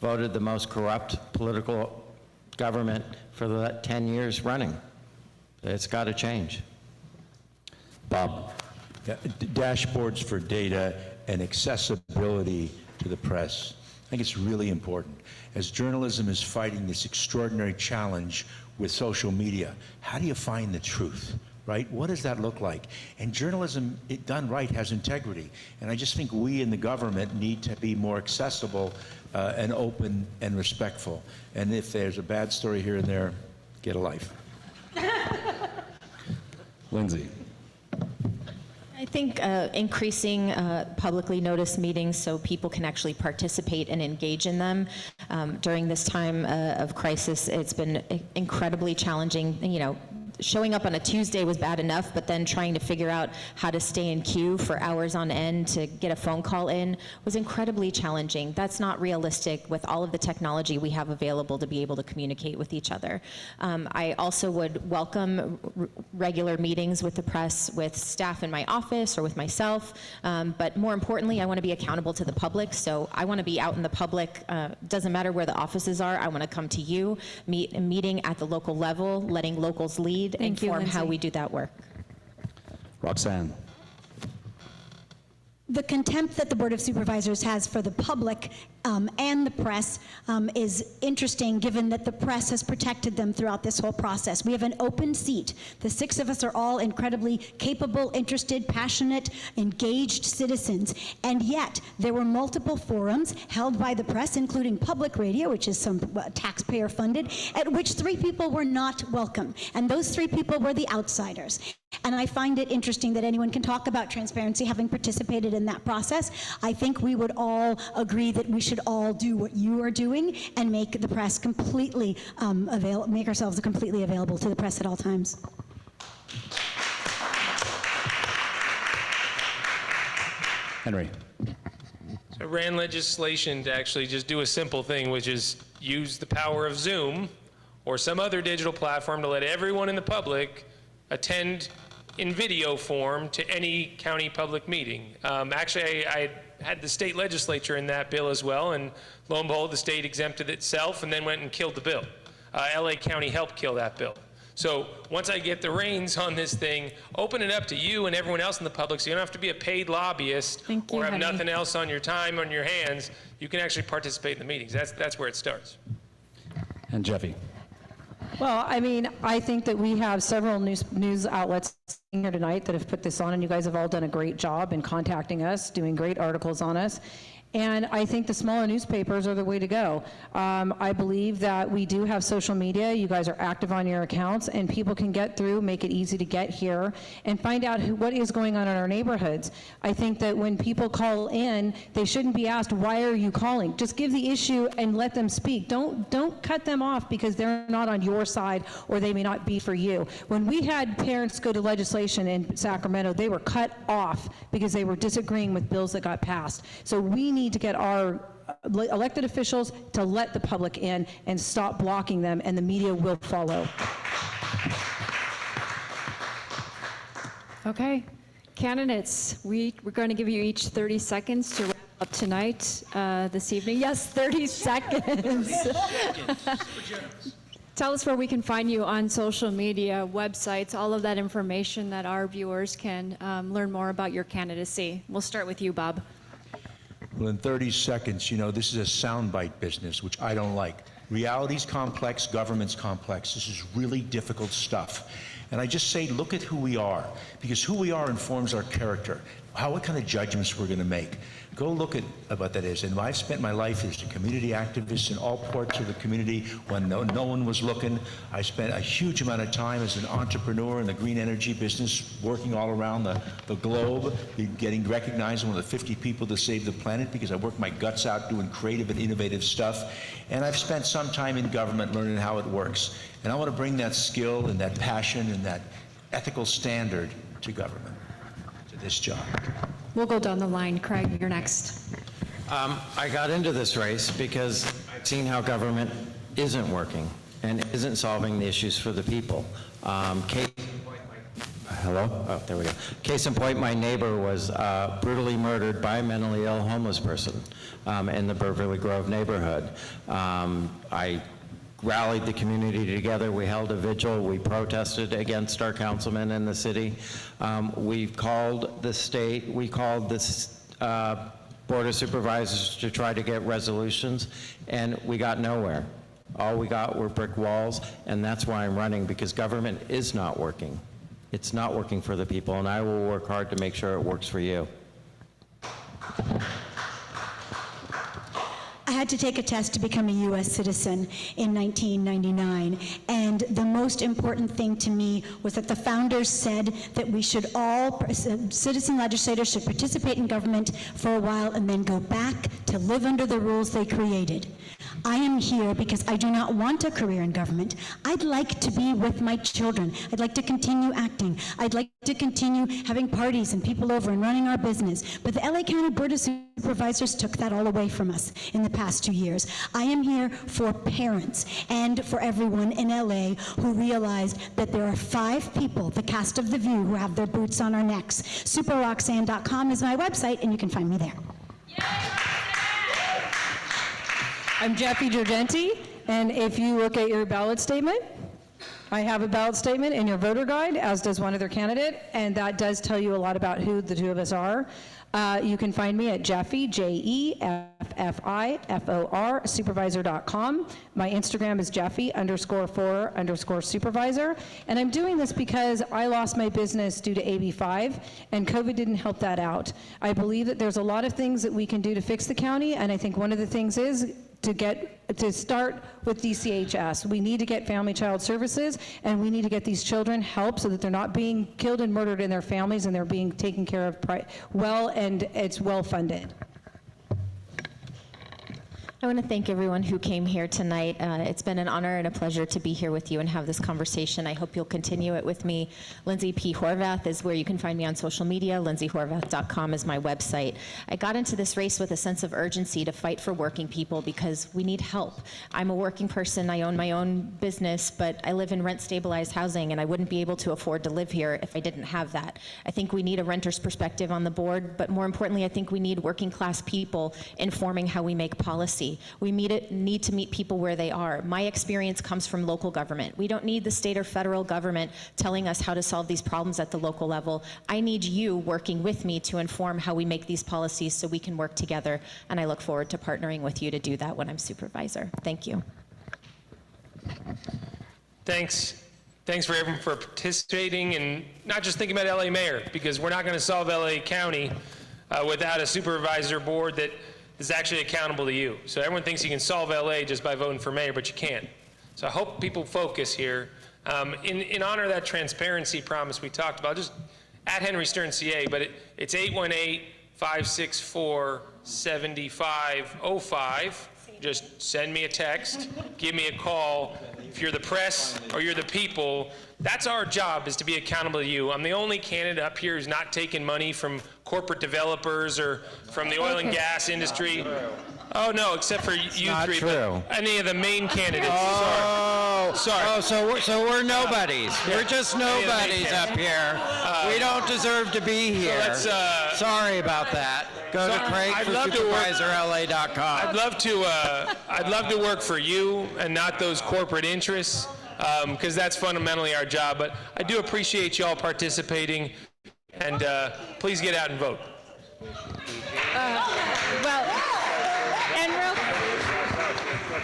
voted the most corrupt political government for the 10 years running. It's got to change. Bob. Yeah, dashboards for data and accessibility to the press. I think it's really important. As journalism is fighting this extraordinary challenge with social media, how do you find the truth, right? What does that look like? And journalism, done right, has integrity. And I just think we in the government need to be more accessible and open and respectful. And if there's a bad story here and there, get a life. Lindsay. I think increasing publicly noticed meetings so people can actually participate and engage in them. During this time of crisis, it's been incredibly challenging. You know, showing up on a Tuesday was bad enough, but then trying to figure out how to stay in queue for hours on end to get a phone call in was incredibly challenging. That's not realistic with all of the technology we have available to be able to communicate with each other. I also would welcome regular meetings with the press, with staff in my office or with myself, but more importantly, I want to be accountable to the public, so I want to be out in the public. Doesn't matter where the offices are, I want to come to you, meeting at the local level, letting locals lead, Thank you, inform how Lindsay. we do that work. Roxanne. The contempt that the Board of Supervisors has for the public and the press is interesting, given that the press has protected them throughout this whole process. We have an open seat. The 6 of us are all incredibly capable, interested, passionate, engaged citizens, and yet there were multiple forums held by the press, including public radio, which is some taxpayer funded, at which 3 people were not welcome, and those 3 people were the outsiders. And I find it interesting that anyone can talk about transparency, having participated in that process. I think we would all agree that we should all do what you are doing and make the press completely make ourselves completely available to the press at all times. Henry. So I ran legislation to actually just do a simple thing, which is use the power of Zoom or some other digital platform to let everyone in the public attend in video form to any county public meeting. Actually, I had the state legislature in that bill as well, and lo and behold, the state exempted itself and then went and killed the bill. LA County helped kill that bill. So once I get the reins on this thing, open it up to you and everyone else in the public, so you don't have to be a paid lobbyist Thank you, or have Henry. nothing else on your time, on your hands. You can actually participate in the meetings. That's where it starts. And Jeffy. Well, I mean, I think that we have several news outlets here tonight that have put this on, and you guys have all done a great job in contacting us, doing great articles on us. And I think the smaller newspapers are the way to go. I believe that we do have social media. You guys are active on your accounts, and people can get through, make it easy to get here, and find out what is going on in our neighborhoods. I think that when people call in, they shouldn't be asked, why are you calling? Just give the issue and let them speak. Don't cut them off because they're not on your side or they may not be for you. When we had parents go to legislation in Sacramento, they were cut off because they were disagreeing with bills that got passed. So we need to get our elected officials to let the public in and stop blocking them, and the media will follow. Okay. Candidates, we're going to give you each 30 seconds to wrap up tonight, this evening. Yes, 30 seconds. Tell us where we can find you on social media, websites, all of that information that our viewers can learn more about your candidacy. We'll start with you, Bob. Well, in 30 seconds, this is a soundbite business, which I don't like. Reality's complex, government's complex. This is really difficult stuff. And I just say, look at who we are, because who we are informs our character, what kind of judgments we're going to make. Go look at what that is. And I've spent my life as a community activist in all parts of the community when no one was looking. I spent a huge amount of time as an entrepreneur in the green energy business, working all around the globe, getting recognized as one of the 50 people to save the planet because I worked my guts out doing creative and innovative stuff. And I've spent some time in government learning how it works. And I want to bring that skill and that passion and that ethical standard to government, to this job. We'll go down the line. Craig, you're next. I got into this race because I've seen how government isn't working and isn't solving the issues for the people. Hello? Oh, there we go. Case in point, my neighbor was brutally murdered by a mentally ill homeless person in the Beverly Grove neighborhood. I rallied the community together. We held a vigil. We protested against our councilman in the city. We called the state. We called this Board of Supervisors to try to get resolutions, and we got nowhere. All we got were brick walls, and that's why I'm running, because government is not working. It's not working for the people, and I will work hard to make sure it works for you. I had to take a test to become a U.S. citizen in 1999, and the most important thing to me was that the founders said that we should all, citizen legislators should participate in government for a while and then go back to live under the rules they created. I am here because I do not want a career in government. I'd like to be with my children. I'd like to continue acting. I'd like to continue having parties and people over and running our business. But the LA County Board of Supervisors took that all away from us in the past 2 years. I am here for parents and for everyone in LA who realized that there are 5 people, the cast of The View, who have their boots on our necks. SuperRoxanne.com is my website, and you can find me there. I'm Jeffy Giorgenti, and if you look at your ballot statement, I have a ballot statement in your voter guide, as does one other candidate, and that does tell you a lot about who the two of us are. You can find me at Jeffy, JEFFIFOR, supervisor.com. My Instagram is Jeffy_4_supervisor. And I'm doing this because I lost my business due to AB5, and COVID didn't help that out. I believe that there's a lot of things that we can do to fix the county, and I think one of the things is to start with DCHS. We need to get Family Child Services, and we need to get these children help so that they're not being killed and murdered in their families, and they're being taken care of well, and it's well funded. I want to thank everyone who came here tonight. It's been an honor and a pleasure to be here with you and have this conversation. I hope you'll continue it with me. Lindsay P. Horvath is where you can find me on social media. LindsayHorvath.com is my website. I got into this race with a sense of urgency to fight for working people because we need help. I'm a working person. I own my own business, but I live in rent-stabilized housing, and I wouldn't be able to afford to live here if I didn't have that. I think we need a renter's perspective on the board, but more importantly, I think we need working-class people informing how we make policy. We need to meet people where they are. My experience comes from local government. We don't need the state or federal government telling us how to solve these problems at the local level. I need you working with me to inform how we make these policies so we can work together, and I look forward to partnering with you to do that when I'm supervisor. Thank you. Thanks for everyone for participating and not just thinking about LA Mayor, because we're not going to solve LA County without a supervisor board that is actually accountable to you. So everyone thinks you can solve LA just by voting for mayor, but you can't. So I hope people focus here. In honor of that transparency promise we talked about, just at Henry Stern CA, but it's 818-564-7505. Just send me a text, give me a call, if you're the press or you're the people, that's our job, is to be accountable to you. I'm the only candidate up here who's not taking money from corporate developers or from the oil and gas industry. Oh, no, except for you not three. true. But any of the main candidates. Sorry. Oh, so we're nobodies. We're just nobodies up here. We don't deserve to be here. Sorry about that. Go to CraigForSupervisorLA.com. I'd love to work for you and not those corporate interests, because that's fundamentally our job. But I do appreciate you all participating, and please get out and vote.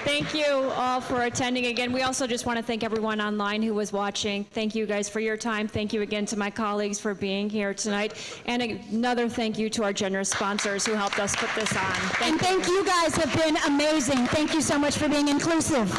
Thank you all for attending again. We also just want to thank everyone online who was watching. Thank you guys for your time. Thank you again to my colleagues for being here tonight. And another thank you to our generous sponsors who helped us put this on. And thank you guys have been amazing. Thank you so much for being inclusive.